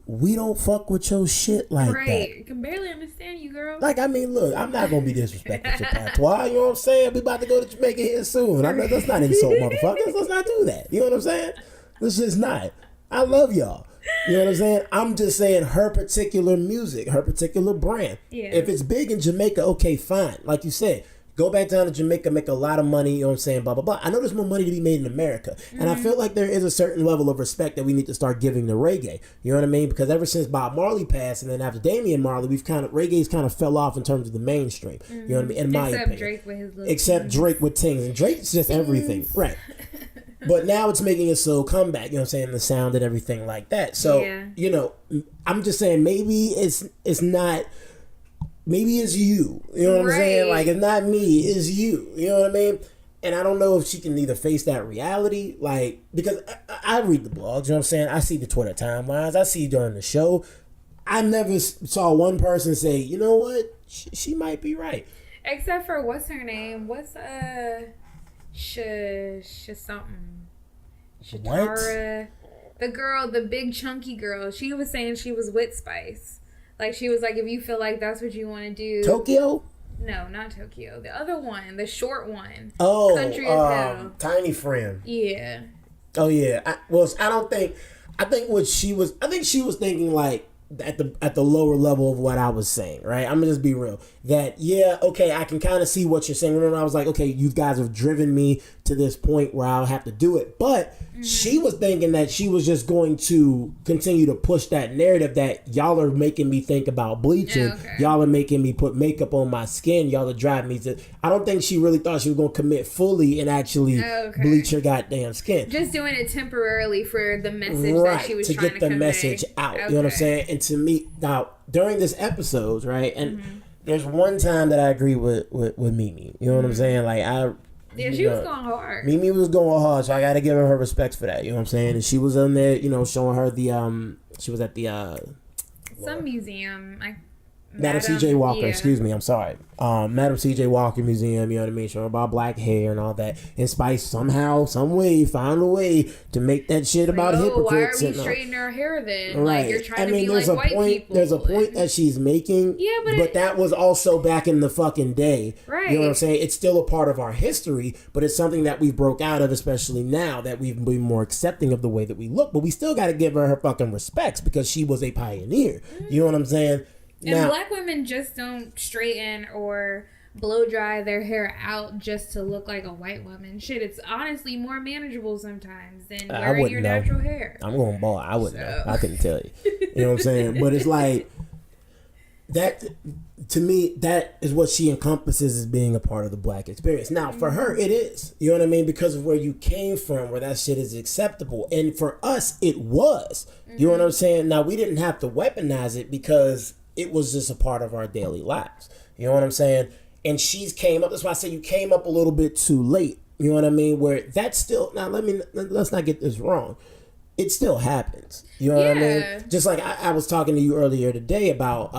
we don't fuck with your shit like that. Right. I can barely understand you, girl. Like, I mean, look, I'm not going to be disrespectful to patois. You know what I'm saying? We about to go to Jamaica here soon. Let's not insult motherfuckers. Let's not do that. You know what I'm saying? Let's just not. I love y'all. You know what I'm saying? I'm just saying her particular music, her particular brand. Yeah. If it's big in Jamaica, okay, fine. Like you said, go back down to Jamaica, make a lot of money, you know what I'm saying, blah, blah, blah. I know there's more money to be made in America. And I feel like there is a certain level of respect that we need to start giving to reggae. You know what I mean? Because ever since Bob Marley passed and then after Damian Marley, reggae's kind of fell off in terms of the mainstream. You know what I mean? In my opinion. Drake with his little Except Drake with Tings. And Drake's just everything. Right. But now it's making a slow comeback, you know what I'm saying, the sound and everything like that. So, you know, I'm just saying maybe it's not, maybe it's you. You know what I'm saying? Like, it's not me, it's you. You know what I mean? And I don't know if she can either face that reality, like, because I read the blogs, you know what I'm saying? I see the Twitter timelines, I see during the show. I never saw one person say, you know what, she might be right. Except for, what's her name? What's, something. Shatara. The girl, the big chunky girl. She was saying she was with Spice. Like, she was like, if you feel like that's what you want to do. Tokyo? No, not Tokyo. The other one. The short one. Oh, Country as hell. Tiny Friend. Yeah. Oh, yeah. I think she was thinking like, at the lower level of what I was saying, right? I'm gonna just be real. That yeah, okay, I can kind of see what you're saying. Remember, I was like, okay, you guys have driven me to this point where I'll have to do it. But she was thinking that she was just going to continue to push that narrative that y'all are making me think about bleaching. Y'all are making me put makeup on my skin. Y'all are driving me to. I don't think she really thought she was gonna commit fully and actually bleach her goddamn skin. Just doing it temporarily for the message that she was trying to get the convey. Message out. You know what I'm saying? And to me, now during this episode, right, and there's one time that I agree with Mimi. You know what I'm saying? Like she was going hard. Mimi was going hard, so I got to give her respects for that. You know what I'm saying? And she was in there, showing her the she was at the some museum. Madam C.J. Walker, excuse me, I'm sorry. Madam C.J. Walker Museum, you know what I mean? Showing about black hair and all that. And Spice somehow, some way, found a way to make that shit about hypocrites. Why are we straightening our hair then? Right. Like, you're trying to be like white people. There's a point that she's making. Yeah, but that was also back in the fucking day. Right. You know what I'm saying? It's still a part of our history, but it's something that we broke out of, especially now that we've been more accepting of the way that we look. But we still got to give her fucking respects because she was a pioneer. You know what I'm saying? And black women just don't straighten or blow dry their hair out just to look like a white woman. Shit, it's honestly more manageable sometimes than wearing your natural hair. I'm going bald. I wouldn't know. I couldn't tell you. You know what I'm saying? But it's like that. To me, that is what she encompasses as being a part of the black experience. Now, for her, it is. You know what I mean? Because of where you came from, where that shit is acceptable. And for us, it was. You know what I'm saying? Now, we didn't have to weaponize it because it was just a part of our daily lives. You know what I'm saying? And she's came up. That's why I say you came up a little bit too late. You know what I mean? Where that's still, now let's not get this wrong. It still happens. You know what I mean? Just like I was talking to you earlier today about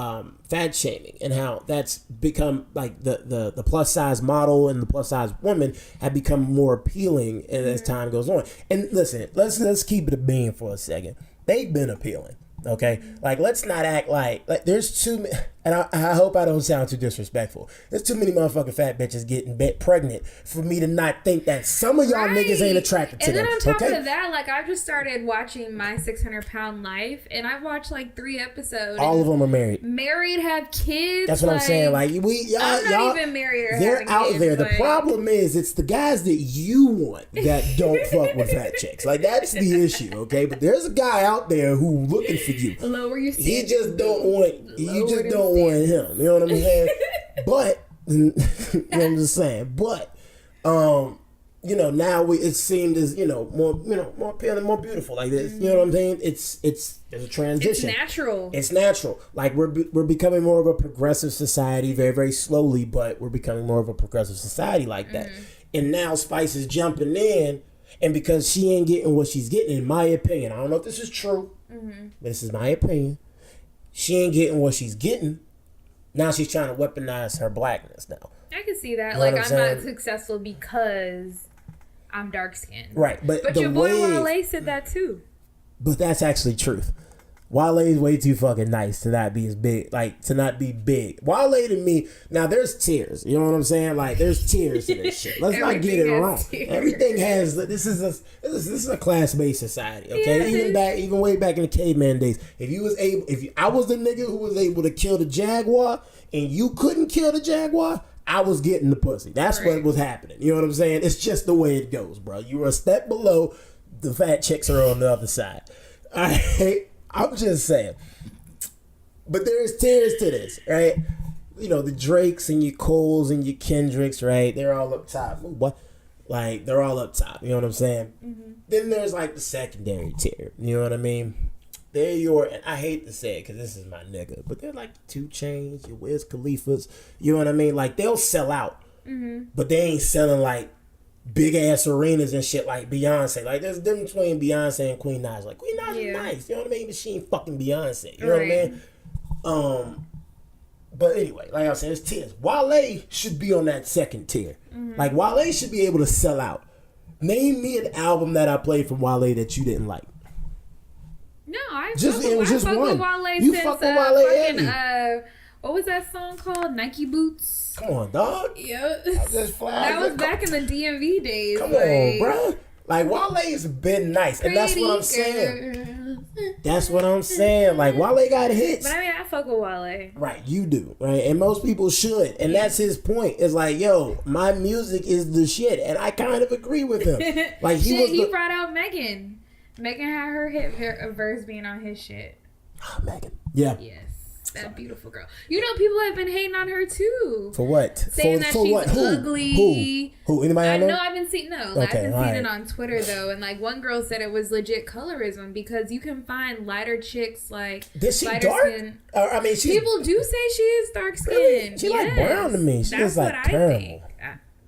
fat shaming and how that's become like the plus size model and the plus size woman have become more appealing as time goes on. And listen, let's keep it a bean for a second. They've been appealing. Okay, like let's not act like there's too many, and I hope I don't sound too disrespectful. There's too many motherfucking fat bitches getting pregnant for me to not think that some of y'all niggas ain't attracted to them. And then on top of that, like I just started watching My 600-Pound Life, and I've watched like 3 episodes. All of them are married. Married, have kids. That's what I'm saying. Like y'all, I'm not even married or they're having out kids, there. like, the problem is it's the guys that you want that don't fuck with fat chicks. Like that's the issue. Okay, but there's a guy out there who looking for you. Lower your standards. He just don't want. You just don't want him. You know what I'm saying? But you know what I'm just saying. But now it seemed as more appealing, more beautiful. Like this. You know what I'm saying? It's a transition. It's natural. Like we're becoming more of a progressive society, very very slowly, but we're becoming more of a progressive society like that. And now Spice is jumping in, and because she ain't getting what she's getting, in my opinion, I don't know if this is true. But this is my opinion. She ain't getting what she's getting. Now she's trying to weaponize her blackness now. I can see that. You know like I'm not successful because I'm dark skinned. Right. But your boy Wale said that too. But that's actually truth. Wale is way too fucking nice to not be as big, like to not be big. Wale to me, now there's tears. You know what I'm saying? Like there's tears to this shit. Let's not get it wrong. Tears. Everything has. This is a class based society. Okay, even way back in the caveman days, if I was the nigga who was able to kill the jaguar and you couldn't kill the jaguar, I was getting the pussy. That's what was happening. You know what I'm saying? It's just the way it goes, bro. You were a step below. The fat chicks are on the other side. All right. I'm just saying. But there's tears to this, right? The Drakes and your Coles and your Kendricks, right? They're all up top. What? Like, they're all up top. You know what I'm saying? Then there's, like, the secondary tier. You know what I mean? And I hate to say it because this is my nigga, but they're like 2 Chainz, your Wiz Khalifa's. You know what I mean? Like, they'll sell out. But they ain't selling, like, big ass arenas and shit like Beyonce. Like there's a difference between Beyonce and Queen Naj. Like Queen Naj is nice, you know what I mean? But she ain't fucking Beyonce. You know what I mean? But anyway, like I said, it's tiers. Wale should be on that second tier. Like Wale should be able to sell out. Name me an album that I played from Wale that you didn't like. No, I it was just one. Wale you since, fuck with Wale what was that song called? Nike Boots. Come on, dog. Yeah. That was back in the DMV days. Come on, bro. Like, Wale's been nice. And that's what I'm saying. That's what I'm saying. Like, Wale got hits. But I mean, I fuck with Wale. Right, you do, right? And most people should. And that's his point. It's like, yo, my music is the shit. And I kind of agree with him. Like, he brought out Megan. Megan had her hit verse being on his shit. Oh, Megan. Yeah. Yes. That beautiful girl. You know, people have been hating on her too. For what? Saying that she's what? ugly. Who? Anybody I know? No, I've been seeing it on Twitter though, and like one girl said it was legit colorism because you can find lighter chicks like Is she lighter dark? skin. I mean, People do say she is dark skinned. Really? She like brown to me. She's like caramel.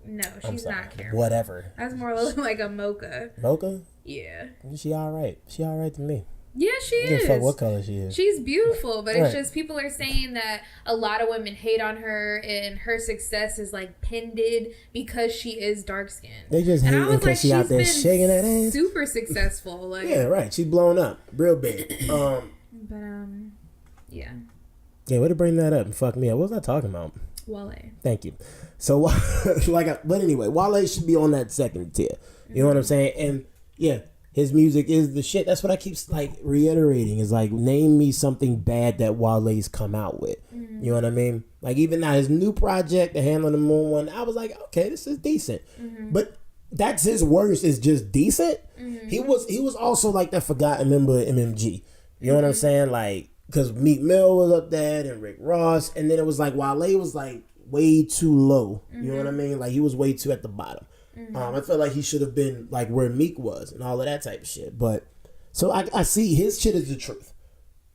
No, she's not caramel. Whatever. That's more like a mocha. Mocha? Yeah. She all right. She all right to me. Yeah, she is. Fuck what color she is. She's beautiful, but it's just people are saying that a lot of women hate on her and her success is like pinned because she is dark skinned. They just hate because she out there shaking that ass. Super successful, like yeah, right. She's blown up real big. Yeah. Yeah, way to bring that up and fuck me up. What was I talking about? Wale. Thank you. So but anyway, Wale should be on that second tier. You know what I'm saying? And yeah. His music is the shit. That's what I keep like reiterating. Is like, name me something bad that Wale's come out with. Mm-hmm. You know what I mean? Like even now, his new project, the Hand on the Moon one, I was like, okay, this is decent. Mm-hmm. But that's his worst. Is just decent. Mm-hmm. He was also like that forgotten member of MMG. You know what I'm saying? Like because Meek Mill was up there and Rick Ross, and then it was like Wale was like way too low. Mm-hmm. You know what I mean? Like he was way too at the bottom. I felt like he should have been like where Meek was and all of that type of shit. But so I see his shit is the truth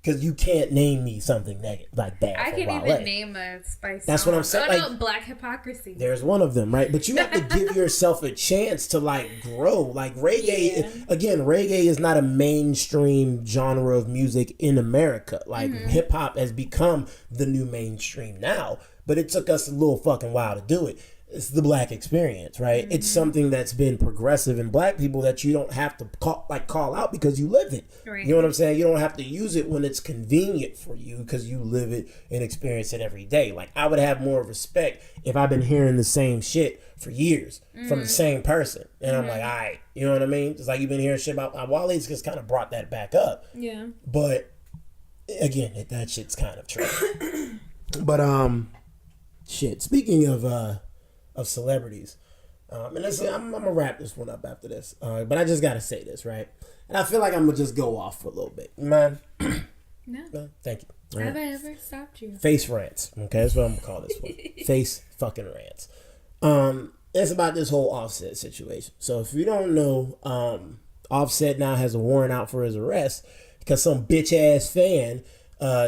because you can't name me something negative like that. I can't even name a spice. That's what I'm saying. Oh like, no, Black Hypocrisy. There's one of them, right? But you have to give yourself a chance to like grow. Like reggae, again, reggae is not a mainstream genre of music in America. Like hip hop has become the new mainstream now, but it took us a little fucking while to do it. It's the black experience, right? Mm-hmm. It's something that's been progressive in black people that you don't have to call out because you live it. Right. You know what I'm saying? You don't have to use it when it's convenient for you because you live it and experience it every day. Like I would have more respect if I've been hearing the same shit for years from the same person. And I'm like, all right, you know what I mean? It's like you've been hearing shit about Wale's just kind of brought that back up. Yeah. But again, that shit's kind of true. But shit. Speaking of celebrities. And listen, I'm going to wrap this one up after this. But I just got to say this, right? And I feel like I'm going to just go off for a little bit. Man. No. Thank you. Have I ever stopped you? Face rants. Okay, that's what I'm going to call this one. Face fucking rants. It's about this whole Offset situation. So if you don't know, Offset now has a warrant out for his arrest because some bitch-ass fan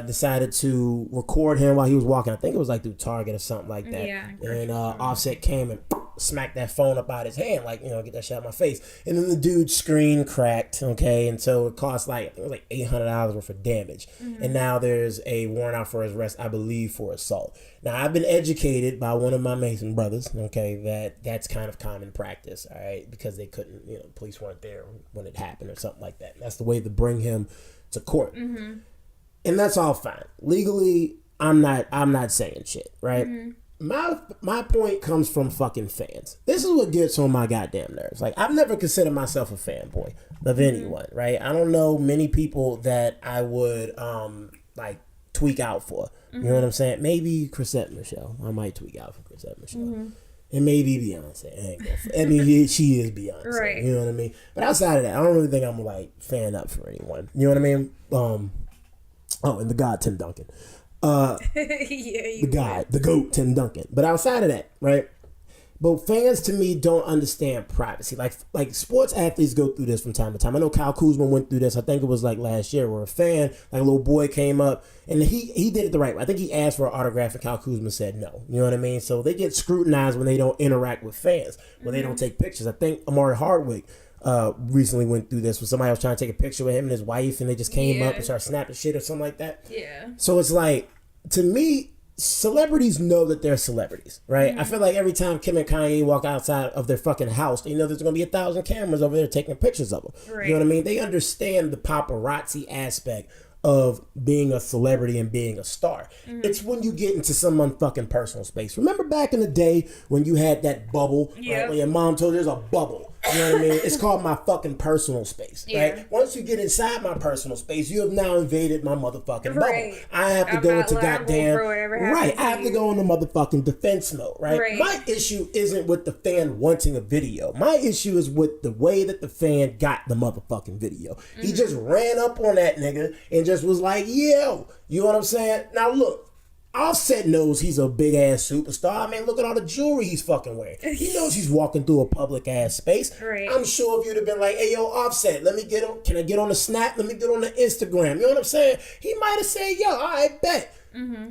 decided to record him while he was walking. I think it was like through Target or something like that. Yeah. And Offset came and smacked that phone up out his hand, like, you know, get that shit out of my face. And then the dude's screen cracked, okay? And so it cost like, I think it was like $800 worth of damage. Mm-hmm. And now there's a warrant out for his arrest, I believe, for assault. Now, I've been educated by one of my Mason brothers, okay, that's kind of common practice, all right? Because they couldn't, you know, police weren't there when it happened or something like that. And that's the way to bring him to court. Mm-hmm. And that's all fine. Legally, I'm not saying shit, right? Mm-hmm. My point comes from fucking fans. This is what gets on my goddamn nerves. Like, I've never considered myself a fanboy of anyone, right? I don't know many people that I would like tweak out for. You know what I'm saying? Maybe Chrisette Michele. I might tweak out for Chrisette Michele. Mm-hmm. And maybe Beyonce. I mean, she is Beyonce. Right. You know what I mean? But outside of that, I don't really think I'm like fan up for anyone. You know what I mean? And the God Tim Duncan. The GOAT Tim Duncan. But outside of that, right? But fans to me don't understand privacy. Like sports athletes go through this from time to time. I know Kyle Kuzma went through this. I think it was like last year where a fan, like a little boy came up and he did it the right way. I think he asked for an autograph and Kyle Kuzma said no. You know what I mean? So they get scrutinized when they don't interact with fans, when they don't take pictures. I think Amari Hardwick recently went through this when somebody was trying to take a picture with him and his wife and they just came up and started snapping shit or something like that. Yeah. So it's like, to me, celebrities know that they're celebrities, right? Mm-hmm. I feel like every time Kim and Kanye walk outside of their fucking house, they know there's going to be 1,000 cameras over there taking pictures of them. Right. You know what I mean? They understand the paparazzi aspect of being a celebrity and being a star. Mm-hmm. It's when you get into some unfucking personal space. Remember back in the day when you had that bubble, right? When your mom told you there's a bubble. You know what I mean? It's called my fucking personal space, right? Once you get inside my personal space, you have now invaded my motherfucking bubble. I have to go into goddamn... Right, I have to go into motherfucking defense mode, right? My issue isn't with the fan wanting a video. My issue is with the way that the fan got the motherfucking video. He just ran up on that nigga and just was like, yo, you know what I'm saying? Now look, Offset knows he's a big ass superstar. I mean, look at all the jewelry he's fucking wearing. He knows he's walking through a public ass space. I'm sure if you'd have been like, hey, yo, Offset, let me get on, can I get on the Snap? Let me get on the Instagram. You know what I'm saying? He might have said, yo, I bet.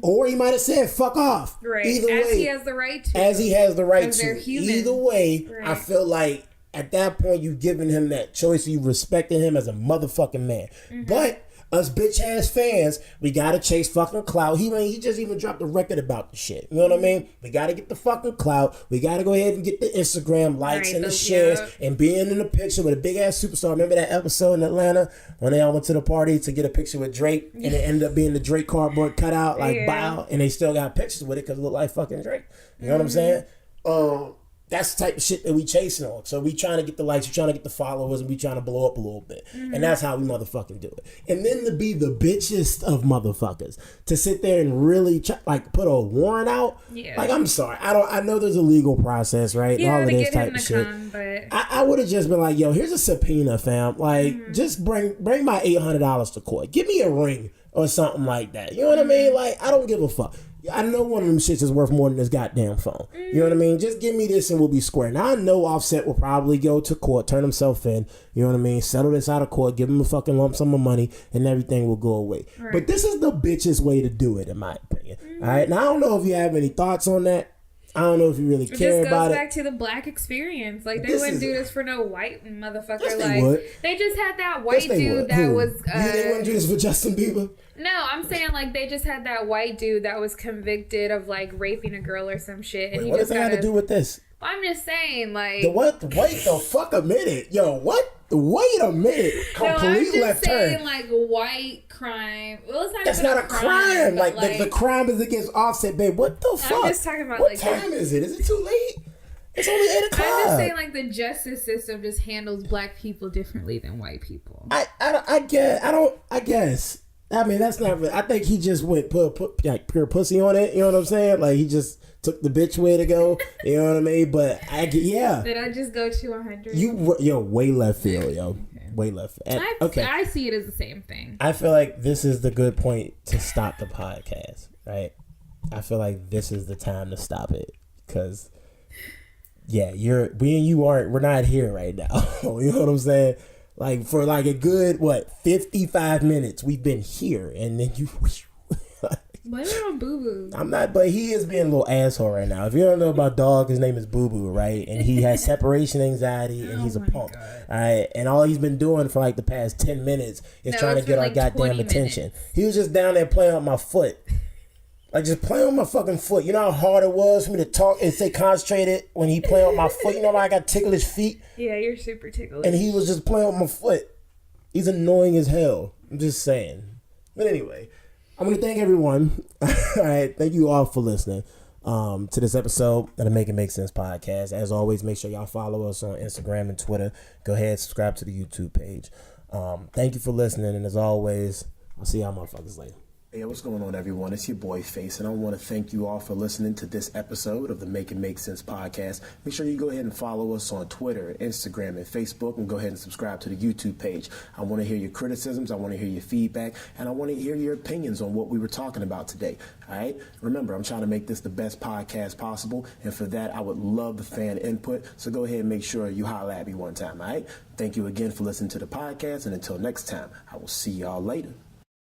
Or he might have said, fuck off. Either way. As he has the right to. As he has the right to. Either way, I feel like at that point, you've given him that choice. You respected him as a motherfucking man. But us bitch ass fans, we gotta chase fucking clout. He just even dropped a record about the shit. You know what I mean? We gotta get the fucking clout. We gotta go ahead and get the Instagram likes and the shares and being in the picture with a big ass superstar. Remember that episode in Atlanta when they all went to the party to get a picture with Drake and it ended up being the Drake cardboard cutout, like bow, and they still got pictures with it because it looked like fucking Drake. You know what I'm saying? That's the type of shit that we chasing on. So we trying to get the likes, we trying to get the followers, and we trying to blow up a little bit. And that's how we motherfucking do it. And then to be the bitchest of motherfuckers, to sit there and really put a warrant out. Like, I'm sorry, I know there's a legal process, right? Yeah, all of to this get type him of to shit. come, but I would have just been like, yo, here's a subpoena, fam. Like, just bring my $800 to court. Give me a ring or something like that. You know what I mean? Like, I don't give a fuck. I know one of them shits is worth more than this goddamn phone. You know what I mean? Just give me this and we'll be square. Now I know Offset will probably go to court, turn himself in, you know what I mean? Settle this out of court, give him a fucking lump sum of money, and everything will go away. But this is the bitchest way to do it, in my opinion. All right? Now I don't know if you have any thoughts on that. I don't know if you really care about it. It just goes back to the black experience. Like, they wouldn't do this for no white motherfucker. Yes, like, would. They just had that white dude that Who? was... they wouldn't do this for Justin Bieber? No, I'm saying, like, they just had that white dude that was convicted of, like, raping a girl or some shit. And What does that have to do with this? I'm just saying, like... Wait the fuck a minute. Yo, what? Wait a minute. Complete left turn. Saying, like, white crime. Well, it's not That's not a crime. Like, the crime is against Offset, babe. What the fuck? I'm just talking about, what time is it? Is it too late? It's only 8 o'clock. I'm just saying, like, the justice system just handles black people differently than white people. I guess. I mean, that's not really... I think he just went put like pure pussy on it. You know what I'm saying? Like, he just took the bitch way to go. You know what I mean? But Did I just go to 100? Yo, way left field, yo. Okay. Way left field. I see it as the same thing. I feel like this is the good point to stop the podcast, right? I feel like this is the time to stop it. Because, we're not here right now. You know what I'm saying? Like, for like a good, 55 minutes, we've been here, and then you... Blame it on Boo Boo. I'm not, but he is being a little asshole right now. If you don't know about Dog, his name is Boo Boo, right? And he has separation anxiety, and he's a punk. God. All right? And all he's been doing for like the past 10 minutes is trying to get our goddamn attention. He was just down there playing with my foot. Like, just playing with my fucking foot. You know how hard it was for me to talk and stay concentrated when he playing with my foot? You know why I got ticklish feet? Yeah, you're super ticklish. And he was just playing with my foot. He's annoying as hell. I'm just saying. But anyway, I'm going to thank everyone. All right. Thank you all for listening to this episode of the Make It Make Sense podcast. As always, make sure y'all follow us on Instagram and Twitter. Go ahead, subscribe to the YouTube page. Thank you for listening. And as always, I'll see y'all motherfuckers later. Hey, what's going on, everyone? It's your boy Face, and I want to thank you all for listening to this episode of the Make It Make Sense podcast. Make sure you go ahead and follow us on Twitter, Instagram, and Facebook, and go ahead and subscribe to the YouTube page. I want to hear your criticisms, I want to hear your feedback, and I want to hear your opinions on what we were talking about today. All right? Remember, I'm trying to make this the best podcast possible, and for that, I would love the fan input, so go ahead and make sure you holler at me one time, all right? Thank you again for listening to the podcast, and until next time, I will see y'all later.